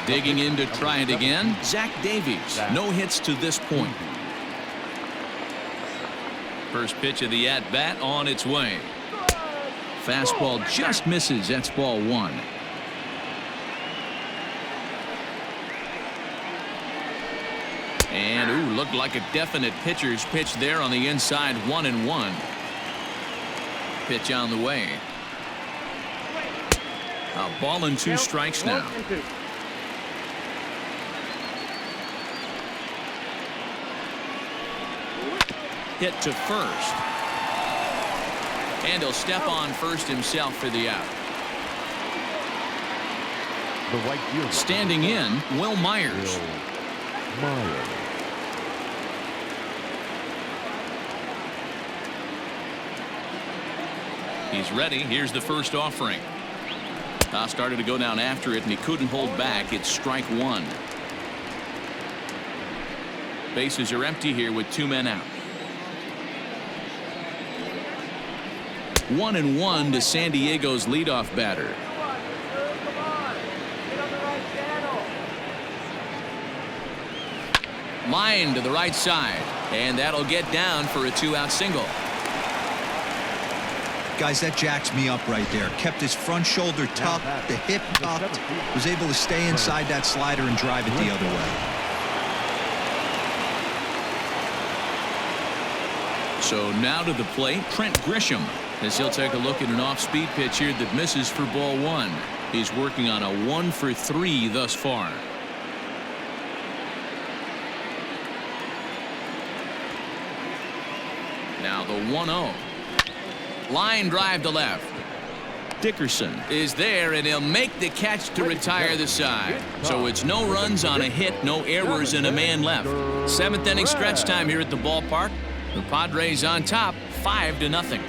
Digging in to try it again, Zach Davies. No hits to this point. First pitch of the at-bat on its way. Fastball just misses. That's ball 1. And looked like a definite pitcher's pitch there on the inside. 1-1. Pitch on the way. A ball and 2 strikes now. Hit to first. And he'll step on first himself for the out. The right fielder. Standing in, Will Myers. Myers. He's ready. Here's the first offering. Started to go down after it, and he couldn't hold back. It's strike one. Bases are empty here with 2 men out. 1-1 to San Diego's leadoff batter. Line to the right side, and that'll get down for a 2-out single. Guys, that jacks me up right there. Kept his front shoulder tucked, the hip tucked, was able to stay inside that slider and drive it the other way. So now to the plate, Trent Grisham, as he'll take a look at an off-speed pitch here that misses for ball one. He's working on a 1-for-3 thus far. Now the 1-0. Line drive to left. Dickerson is there, and he'll make the catch to retire the side. So it's no runs on a hit, no errors, and a man left. 7th inning stretch time here at the ballpark. The Padres on top, 5-0.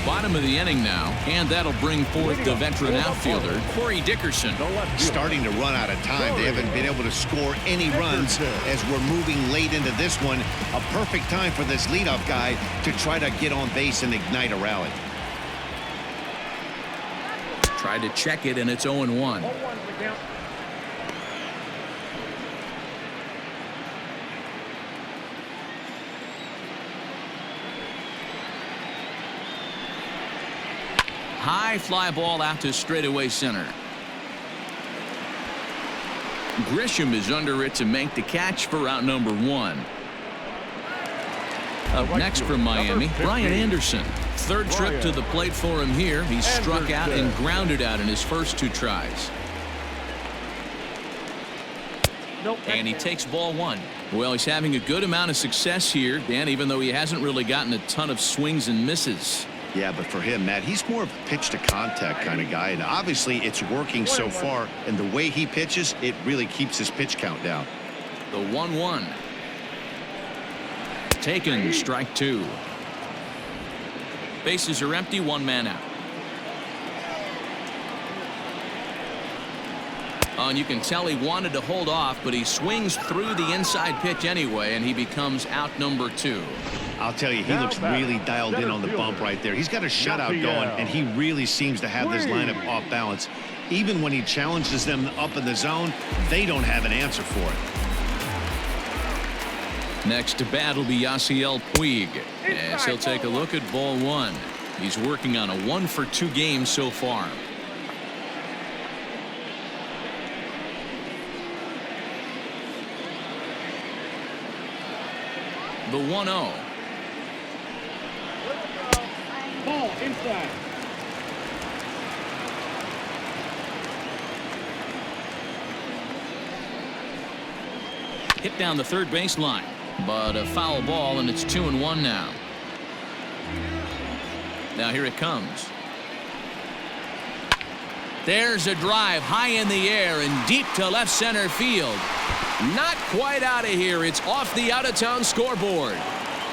Bottom of the inning now, and that'll bring forth the veteran outfielder, Corey Dickerson. Starting to run out of time. They haven't been able to score any runs as we're moving late into this one. A perfect time for this leadoff guy to try to get on base and ignite a rally. Tried to check it, and it's 0-1. High fly ball out to straightaway center. Grisham is under it to make the catch for out number 1. Up next from Miami, Brian Anderson. 3rd trip to the plate for him here. He's struck out and grounded out in his first 2 tries. And he takes ball 1. Well, he's having a good amount of success here, Dan, even though he hasn't really gotten a ton of swings and misses. Yeah, but for him, Matt, he's more of a pitch-to-contact kind of guy, and obviously it's working so far, and the way he pitches, it really keeps his pitch count down. The 1-1. Taken, strike 2. Bases are empty, 1 man out. And you can tell he wanted to hold off, but he swings through the inside pitch anyway, and he becomes out number 2. I'll tell you, he looks really dialed in on the bump right there. He's got a shutout going, and he really seems to have this lineup off balance. Even when he challenges them up in the zone, they don't have an answer for it. Next to bat will be Yasiel Puig, as he'll take a look at ball 1. He's working on a 1-for-2 game so far. The 1-0. Ball inside. Hit down the third baseline, but a foul ball, and it's 2-1 now. Now here it comes. There's a drive high in the air and deep to left center field. Not quite out of here. It's off the out-of-town scoreboard.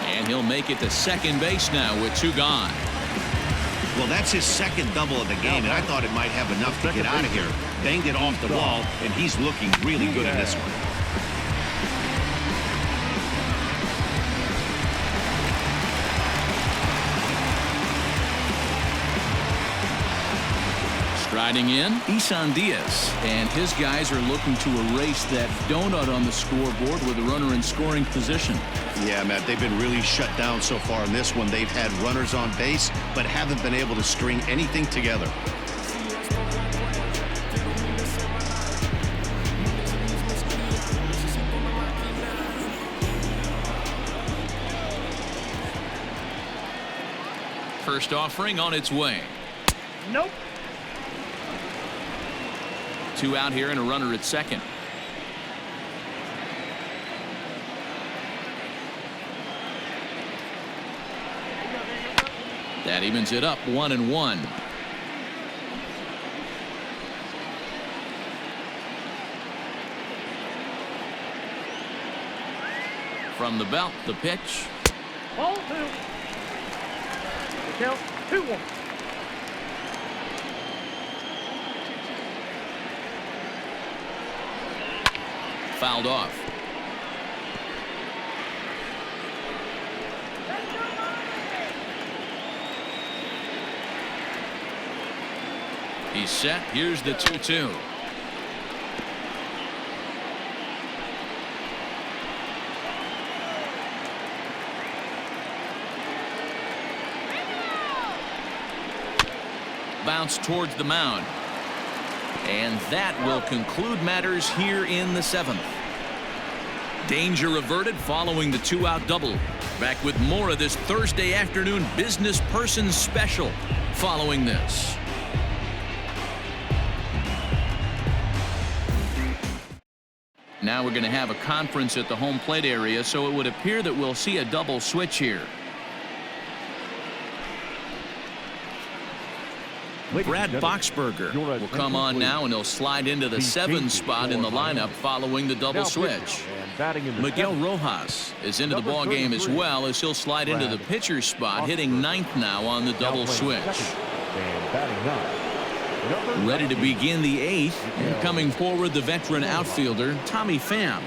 And he'll make it to second base now with 2 gone. Well, that's his second double of the game, and I thought it might have enough to get out of here. Banged it off the wall, and he's looking really good in this one. Striding in, Isan Diaz, and his guys are looking to erase that donut on the scoreboard with a runner in scoring position. Yeah, Matt, they've been really shut down so far in this one. They've had runners on base, but haven't been able to string anything together. First offering on its way. Nope. 2 out here and a runner at second. That evens it up, 1-1. From the belt, the pitch. Ball 2. The count 2-1. Fouled off. He's set. Here's the 2-2. Bounce towards the mound. And that will conclude matters here in the 7th. Danger averted following the 2-out double. Back with more of this Thursday afternoon business person special following this. Now we're going to have a conference at the home plate area, so it would appear that we'll see a double switch here. Brad Boxberger will come on now, and he'll slide into the 7th spot in the lineup following the double switch. Miguel Rojas is into the ball game as well, as he'll slide into the pitcher's spot, hitting 9th now on the double switch. Ready to begin the 8th, and coming forward, the veteran outfielder Tommy Pham.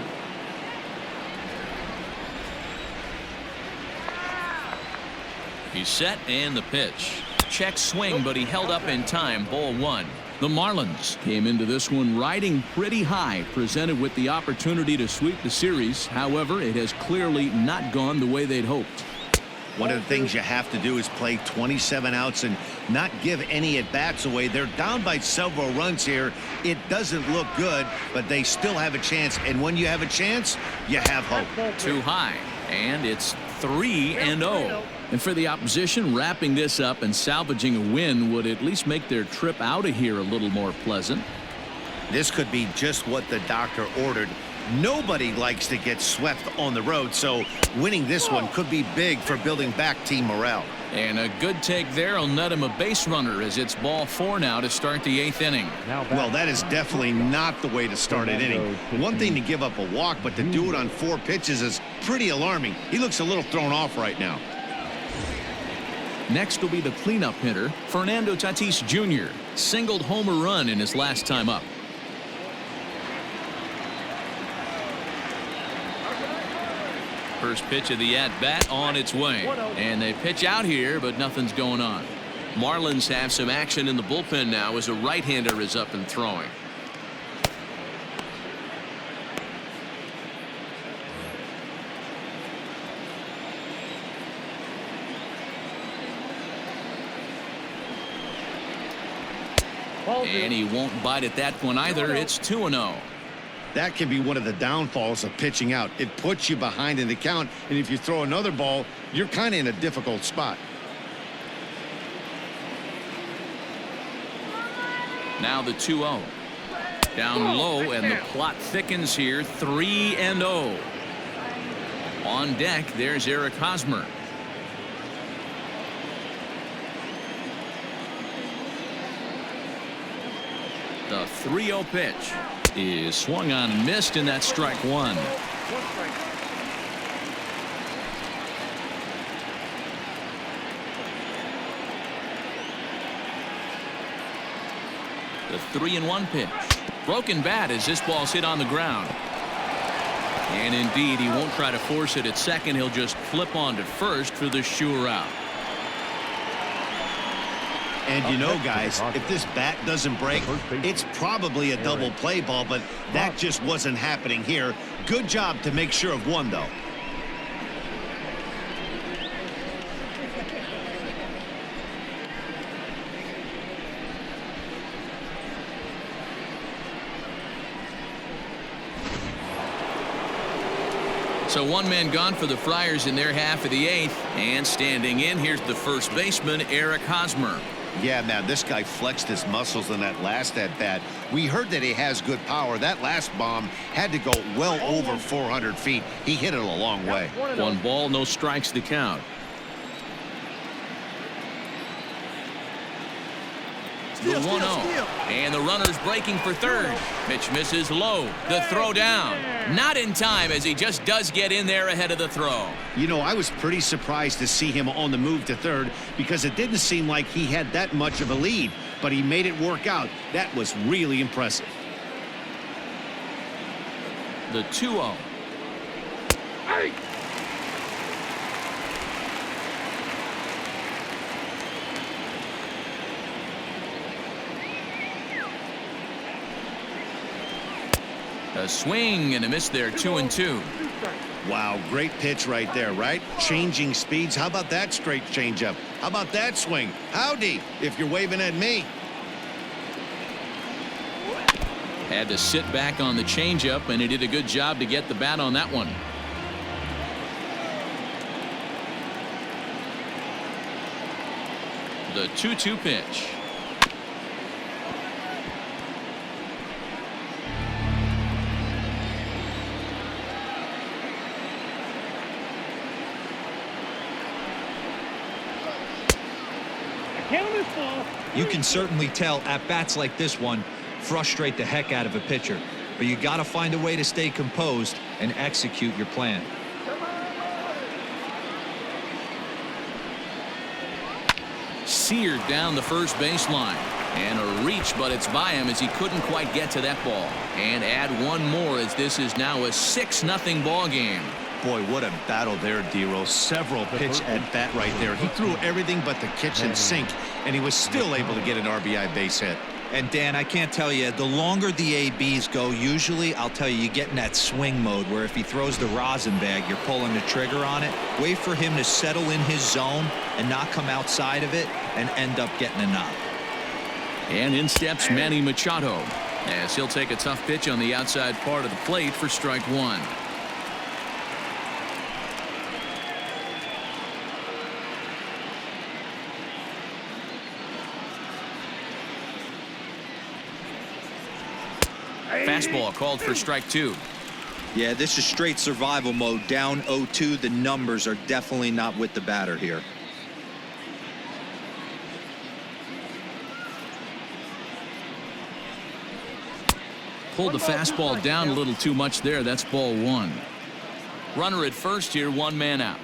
He's set, and the pitch. Check swing, but he held up in time. Ball 1. The Marlins came into this one riding pretty high, presented with the opportunity to sweep the series. However, it has clearly not gone the way they'd hoped. One of the things you have to do is play 27 outs and not give any at-bats away. They're down by several runs here. It doesn't look good, but they still have a chance. And when you have a chance, you have hope. Too high, and it's 3-0. And for the opposition, wrapping this up and salvaging a win would at least make their trip out of here a little more pleasant. This could be just what the doctor ordered. Nobody likes to get swept on the road, so winning this one could be big for building back team morale. And a good take there will net him a base runner, as it's ball 4 now to start the 8th inning. Well, that is definitely not the way to start an inning. One thing to give up a walk, but to do it on 4 pitches is pretty alarming. He looks a little thrown off right now. Next will be the cleanup hitter, Fernando Tatis Jr. Singled home a run in his last time up. First pitch of the at-bat on its way. And they pitch out here, but nothing's going on. Marlins have some action in the bullpen now as a right-hander is up and throwing. And he won't bite at that one either. It's 2-0. That can be one of the downfalls of pitching out. It puts you behind in the count, and if you throw another ball, you're kind of in a difficult spot. Now the 2-0. Down low, and the plot thickens here. 3-0. On deck, there's Eric Hosmer. The 3-0 pitch is swung on and missed, and that's strike 1. The 3-1 pitch. Broken bat as this ball's hit on the ground. And indeed, he won't try to force it at second. He'll just flip on to first for the sure out. And you know, guys, if this bat doesn't break, it's probably a double play ball, but that just wasn't happening here. Good job to make sure of one, though. So one man gone for the Friars in their half of the 8th. And standing in, here's the first baseman, Eric Hosmer. Yeah, man, this guy flexed his muscles in that last at-bat. We heard that he has good power. That last bomb had to go well over 400 feet. He hit it a long way. 1 ball, no strikes to count. The 1-0. And the runner's breaking for third. Pitch misses low. The throw down. Not in time, as he just does get in there ahead of the throw. You know, I was pretty surprised to see him on the move to third because it didn't seem like he had that much of a lead, but he made it work out. That was really impressive. The 2-0. A swing and a miss there, 2-2. Wow, great pitch right there, right? Changing speeds. How about that straight changeup? How about that swing? Howdy, if you're waving at me. Had to sit back on the changeup, and he did a good job to get the bat on that one. The 2-2 pitch. You can certainly tell at bats like this one frustrate the heck out of a pitcher, but you got to find a way to stay composed and execute your plan. Seared down the first baseline, and a reach, but it's by him as he couldn't quite get to that ball. And add one more as this is now a 6-0 ball game. Boy, what a battle there, D-Rose. Several pitch at bat right there. He threw everything but the kitchen sink, and he was still able to get an RBI base hit. And Dan, I can't tell you, the longer the ABs go, usually I'll tell you get in that swing mode where if he throws the rosin bag, you're pulling the trigger on it. Wait for him to settle in his zone and not come outside of it and end up getting a knock. And in steps Manny Machado as he'll take a tough pitch on the outside part of the plate for strike one. Fastball called for strike two. Yeah, this is straight survival mode. Down 0-2. The numbers are definitely not with the batter here. Pulled the fastball down a little too much there. That's ball one. Runner at first here, one man out.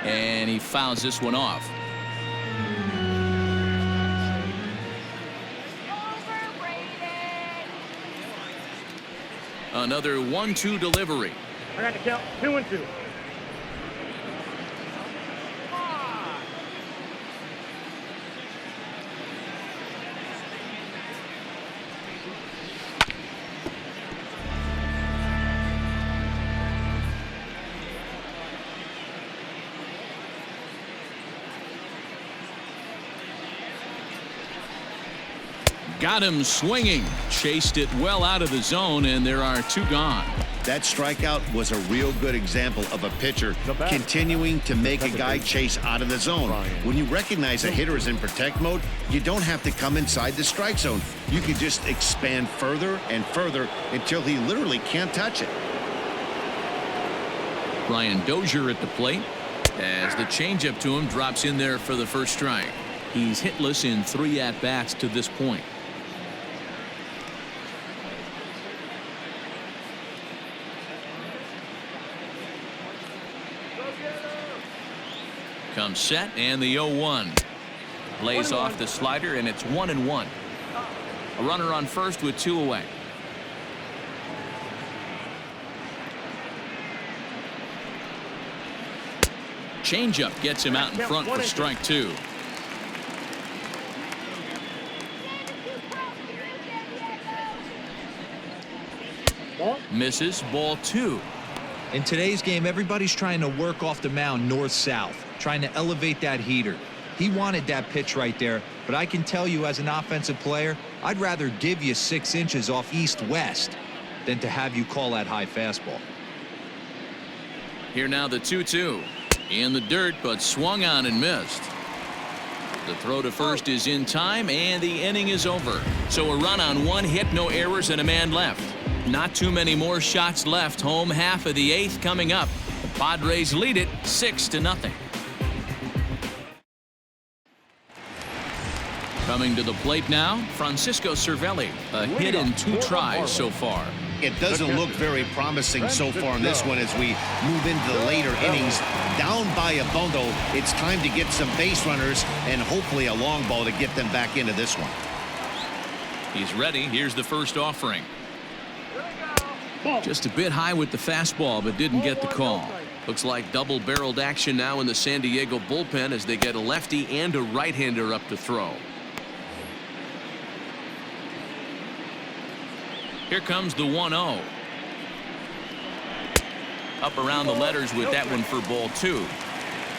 And he fouls this one off. Another 1-2 delivery. I got to count 2-2. Got him swinging. Chased it well out of the zone, and there are two gone. That strikeout was a real good example of a pitcher continuing to make a guy chase out of the zone. When you recognize a hitter is in protect mode, you don't have to come inside the strike zone. You can just expand further and further until he literally can't touch it. Brian Dozier at the plate as the changeup to him drops in there for the first strike. He's hitless in 3 at-bats to this point. Comes set, and the 0-1. Lays off the slider, and it's 1-1. A runner on first with 2 away. Changeup gets him out in front for strike 2. Misses, ball 2. In today's game, everybody's trying to work off the mound north-south, trying to elevate that heater. He wanted that pitch right there, but I can tell you as an offensive player, I'd rather give you 6 inches off east-west than to have you call that high fastball. Here now the 2-2. In the dirt, but swung on and missed. The throw to first is in time, and the inning is over. So a run on 1 hit, no errors, and a man left. Not too many more shots left. Home half of the 8th coming up. The Padres lead it 6-0. Coming to the plate now, Francisco Cervelli. A hit in 2 tries so far. It doesn't look very promising so far in this one as we move into the later innings. Down by a bundle, it's time to get some base runners and hopefully a long ball to get them back into this one. He's ready. Here's the first offering. Just a bit high with the fastball, but didn't get the call. Looks like double-barreled action now in the San Diego bullpen as they get a lefty and a right-hander up to throw. Here comes the 1-0. Up around the letters with that one for ball 2.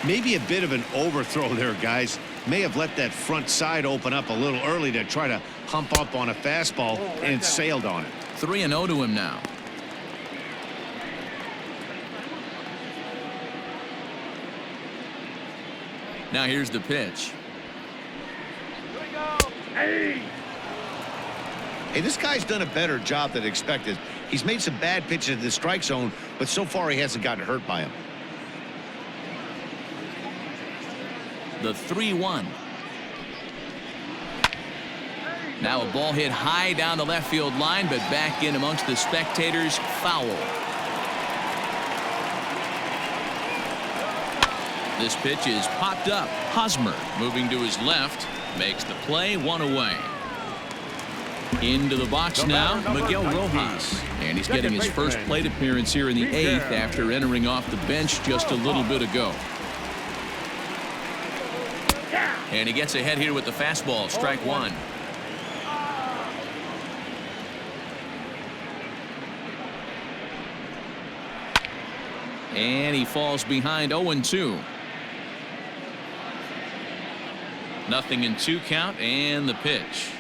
Maybe a bit of an overthrow there, guys. May have let that front side open up a little early to try to hump up on a fastball, and it sailed on it. 3-0 to him now. Now here's the pitch. Hey, this guy's done a better job than expected. He's made some bad pitches in the strike zone, but so far he hasn't gotten hurt by him. The 3-1. Now a ball hit high down the left field line, but back in amongst the spectators. Foul. This pitch is popped up. Hosmer moving to his left. Makes the play. 1 away. Into the box now, Miguel Rojas. And he's getting his first plate appearance here in the 8th after entering off the bench just a little bit ago. And he gets ahead here with the fastball. Strike 1. And he falls behind 0-2. Nothing in 2 count, and the pitch.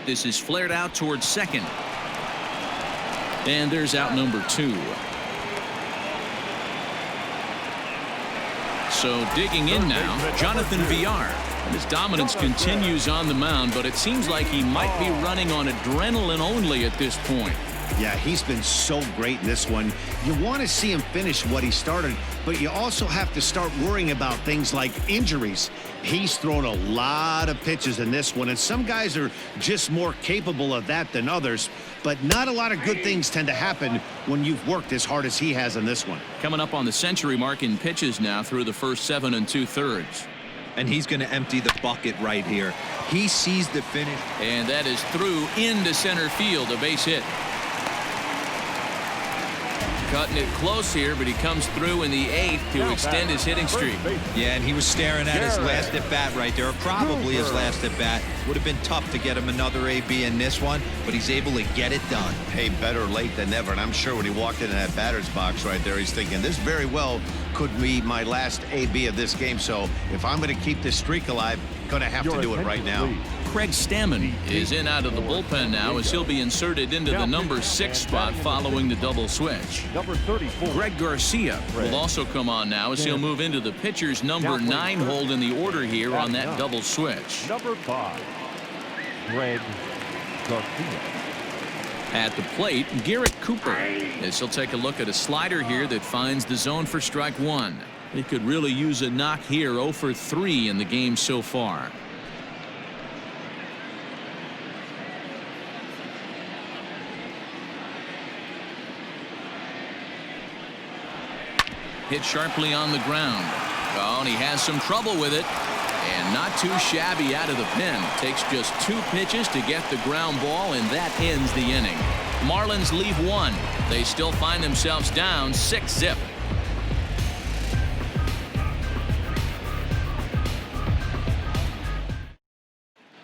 This is flared out towards second. And there's out number 2. So digging in now, Jonathan Villar. His dominance continues on the mound, but it seems like he might be running on adrenaline only at this point. Yeah, he's been so great in this one. You want to see him finish what he started, but you also have to start worrying about things like injuries. He's thrown a lot of pitches in this one, and some guys are just more capable of that than others, but not a lot of good things tend to happen when you've worked as hard as he has in this one. Coming up on the century mark in pitches now through the first 7 2/3. And he's going to empty the bucket right here. He sees the finish. And that is through into center field, a base hit. Cutting it close here, but he comes through in the 8th to extend his hitting streak. Yeah, and he was staring at his last at bat right there, or probably his last at bat. Would have been tough to get him another AB in this one, but he's able to get it done. Hey, better late than never, and I'm sure when he walked into that batter's box right there, he's thinking this very well could be my last AB of this game, so if I'm going to keep this streak alive, going to have to do it right now. Craig Stammen is in out of the bullpen now as he'll be inserted into the number 6 spot following the double switch. Number 34. Greg Garcia will also come on now as he'll move into the pitcher's number 9 hold in the order here on that double switch. Number 5. Greg Garcia. At the plate, Garrett Cooper, as he'll take a look at a slider here that finds the zone for strike 1. He could really use a knock here. 0 for 3 in the game so far. Hit sharply on the ground. Oh, and he has some trouble with it. And not too shabby out of the pen. Takes just 2 pitches to get the ground ball, and that ends the inning. Marlins leave 1. They still find themselves down 6-0.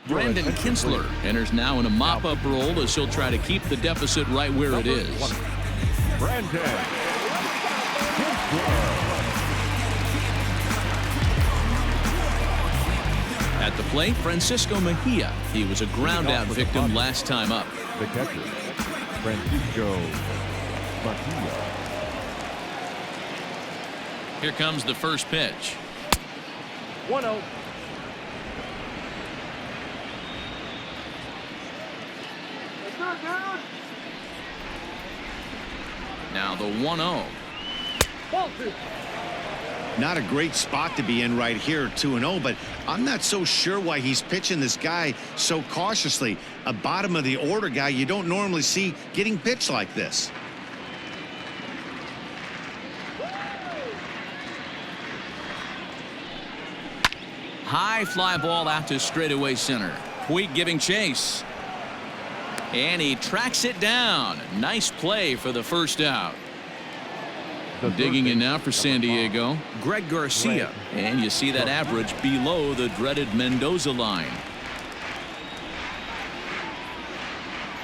Brandon Kinsler enters now in a mop-up role as he'll try to keep the deficit right where it is. Brandon Kinsler. At the plate, Francisco Mejia. He was a ground-out victim last time up. The catcher, Francisco Mejia. Here comes the first pitch. 1-0. Now the 1-0. Ball 2. Not a great spot to be in right here, 2-0, but I'm not so sure why he's pitching this guy so cautiously. A bottom of the order guy you don't normally see getting pitched like this. High fly ball out to straightaway center. Puig giving chase. And he tracks it down. Nice play for the first out. Digging in now for San Diego, Greg Garcia. And you see that average below the dreaded Mendoza line.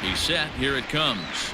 He's set. Here it comes.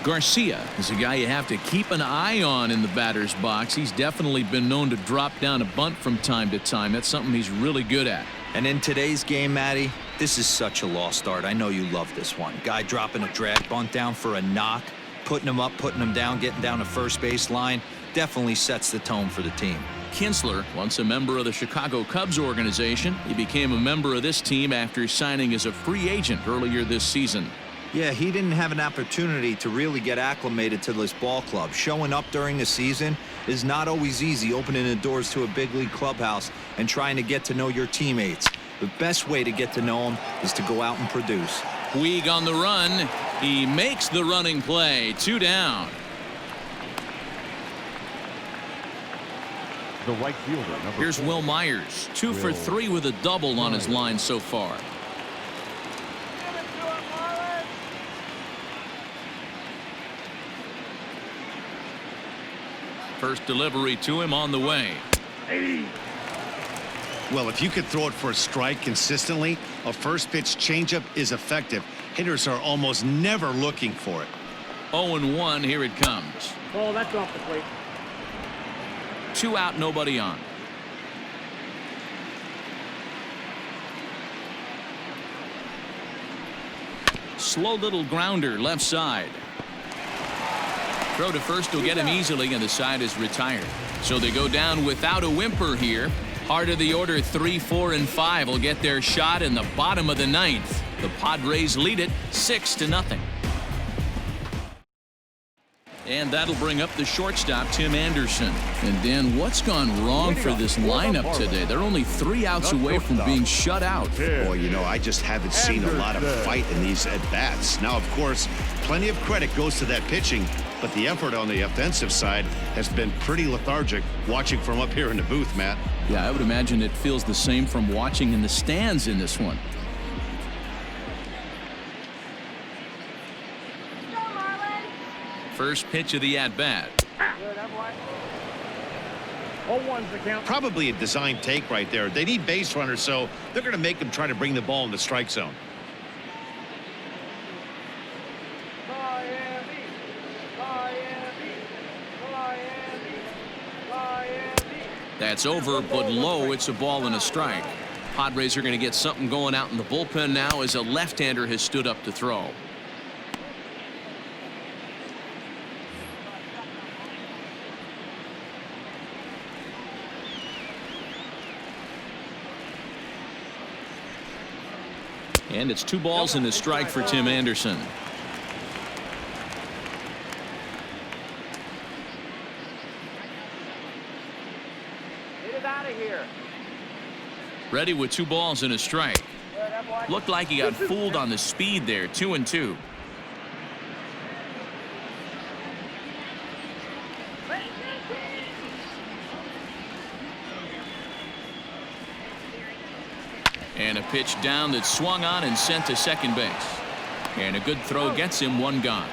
Garcia is a guy you have to keep an eye on in the batter's box. He's definitely been known to drop down a bunt from time to time. That's something he's really good at. And in today's game, Matty, this is such a lost art. I know you love this one. Guy dropping a drag bunt down for a knock, putting him up, putting him down, getting down to first base line. Definitely sets the tone for the team. Kinsler, once a member of the Chicago Cubs organization, he became a member of this team after signing as a free agent earlier this season. Yeah, he didn't have an opportunity to really get acclimated to this ball club. Showing up during the season is not always easy, opening the doors to a big league clubhouse and trying to get to know your teammates. The best way to get to know them is to go out and produce. Puig on the run. He makes the running play. 2 down. The right fielder, Here's Will Myers. 2 for 3 with a double on his line so far. First delivery to him on the way. Well, if you could throw it for a strike consistently, a first pitch changeup is effective. Hitters are almost never looking for it. 0-1. Here it comes. Oh, that's off the plate. 2 out, nobody on. Slow little grounder left side. Throw to first will get him easily, and the side is retired. So they go down without a whimper here. Heart of the order, 3, 4, and 5 will get their shot in the bottom of the 9th. The Padres lead it 6-0. And that'll bring up the shortstop, Tim Anderson. And Dan, what's gone wrong for this lineup today? They're only 3 outs away from being shut out. Boy, you know, I just haven't seen a lot of fight in these at-bats. Now, of course, plenty of credit goes to that pitching, but the effort on the offensive side has been pretty lethargic watching from up here in the booth, Matt. Yeah, I would imagine it feels the same from watching in the stands in this one. First pitch of the at-bat. Good, I'm right. 0-1's the count. Probably a design take right there. They need base runners, so they're going to make them try to bring the ball in the strike zone. That's over, but low. It's a ball and a strike. Padres are going to get something going out in the bullpen now as a left-hander has stood up to throw. And it's 2 balls and a strike for Tim Anderson. Get it out of here. Ready with 2 balls and a strike. Looked like he got fooled on the speed there. 2-2. And a pitch down that swung on and sent to second base. And a good throw gets him 1 gone.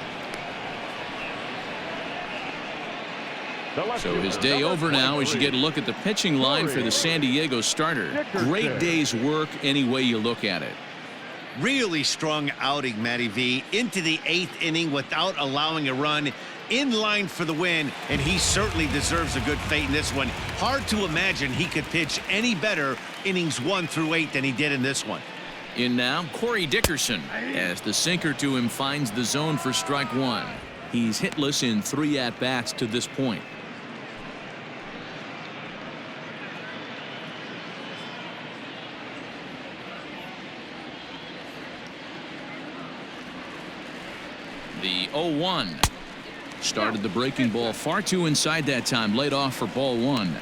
So his day over now as you get a look at the pitching line for the San Diego starter. Great day's work any way you look at it. Really strong outing, Matty V. Into the 8th inning without allowing a run. In line for the win, and he certainly deserves a good fate in this one. Hard to imagine he could pitch any better innings 1 through 8 than he did in this one. In now, Corey Dickerson, as the sinker to him finds the zone for strike 1. He's hitless in 3 at-bats to this point. The 0-1. Started the breaking ball far too inside that time. Laid off for ball one.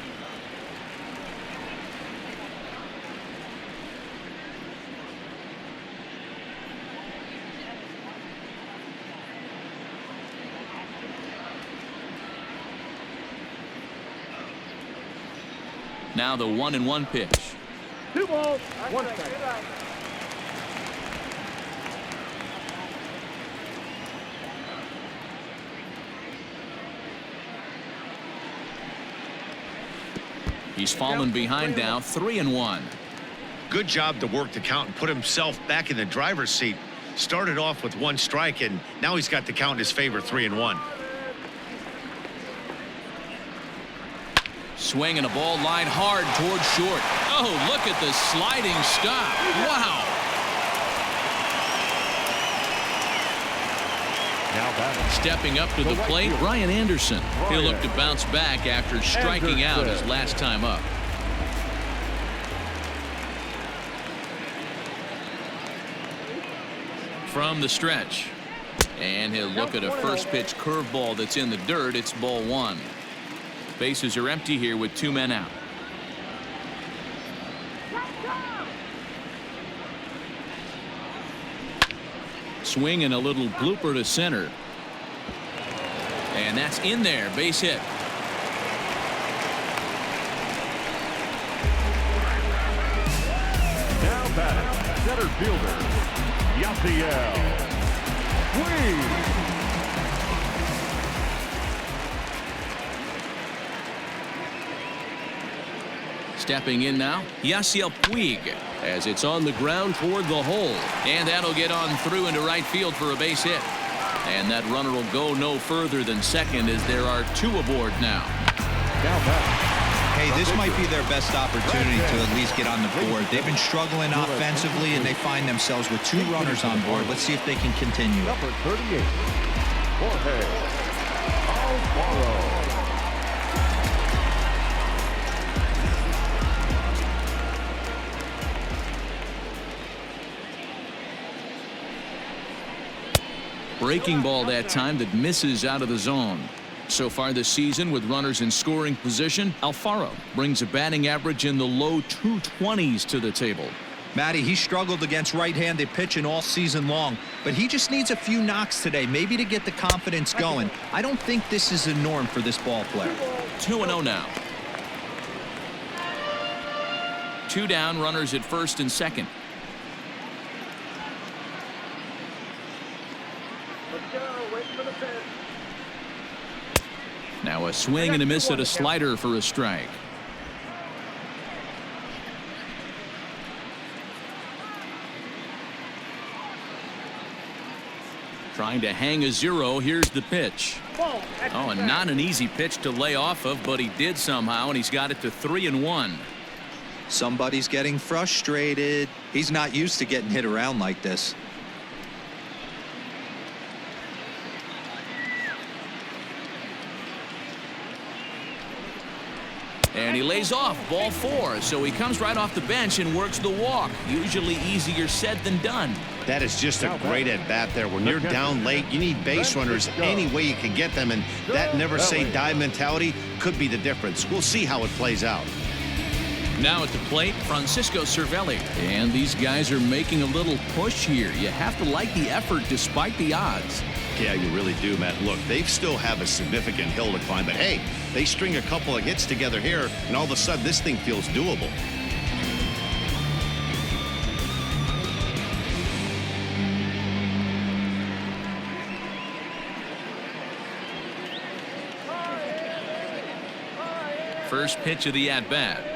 Now the 1-1 pitch. 2 balls, 1 strike. He's fallen behind now, 3-1. Good job to work the count and put himself back in the driver's seat. Started off with 1 strike, and now he's got the count in his favor, 3-1. Swinging a ball line hard towards short. Oh, look at the sliding stop. Wow. Now batting. Stepping up to the plate, Brian Anderson. He'll look to bounce back after striking out his last time up. From the stretch. And he'll look at a first pitch curveball that's in the dirt. It's ball one. Bases are empty here with 2 men out. Swing and a little blooper to center. And that's in there. Base hit. Now batting, center fielder, Yasiel Puig. Stepping in now, Yasiel Puig, as it's on the ground toward the hole. And that'll get on through into right field for a base hit. And that runner will go no further than second as there are 2 aboard now. Hey, this might be their best opportunity to at least get on the board. They've been struggling offensively, and they find themselves with 2 runners on board. Let's see if they can continue. Number 38, Jorge Alfaro. Breaking ball that time that misses out of the zone. So far this season, with runners in scoring position, Alfaro brings a batting average in the low 220s to the table. Matty, he struggled against right-handed pitching all season long, but he just needs a few knocks today, maybe to get the confidence going. I don't think this is a norm for this ball player. 2-0 now. 2 down, runners at first and second. Now a swing and a miss at a slider for a strike. Trying to hang a 0. Here's the pitch. Oh, and not an easy pitch to lay off of, but he did somehow, and he's got it to 3-1. Somebody's getting frustrated. He's not used to getting hit around like this. And he lays off, ball 4, so he comes right off the bench and works the walk. Usually easier said than done. That is just a great at-bat there. When you're down late, you need base runners any way you can get them, and that never-say-die mentality could be the difference. We'll see how it plays out. Now at the plate, Francisco Cervelli. And these guys are making a little push here. You have to like the effort despite the odds. Yeah, you really do, Matt. Look, they still have a significant hill to climb, but hey, they string a couple of hits together here, and all of a sudden this thing feels doable. First pitch of the at-bat.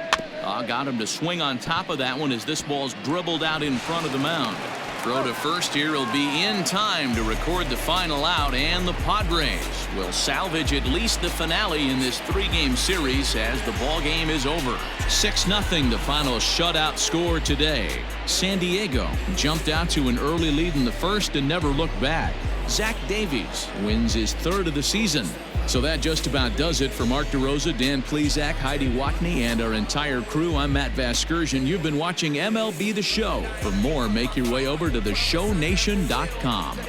Got him to swing on top of that one as this ball's dribbled out in front of the mound. Throw to first here will be in time to record the final out, and the Padres will salvage at least the finale in this 3-game series as the ball game is over. 6-0 the final shutout score today. San Diego jumped out to an early lead in the first and never looked back. Zach Davies wins his 3rd of the season. So that just about does it for Mark DeRosa, Dan Plesac, Heidi Watney, and our entire crew. I'm Matt Vasgersian. You've been watching MLB The Show. For more, make your way over to theshownation.com.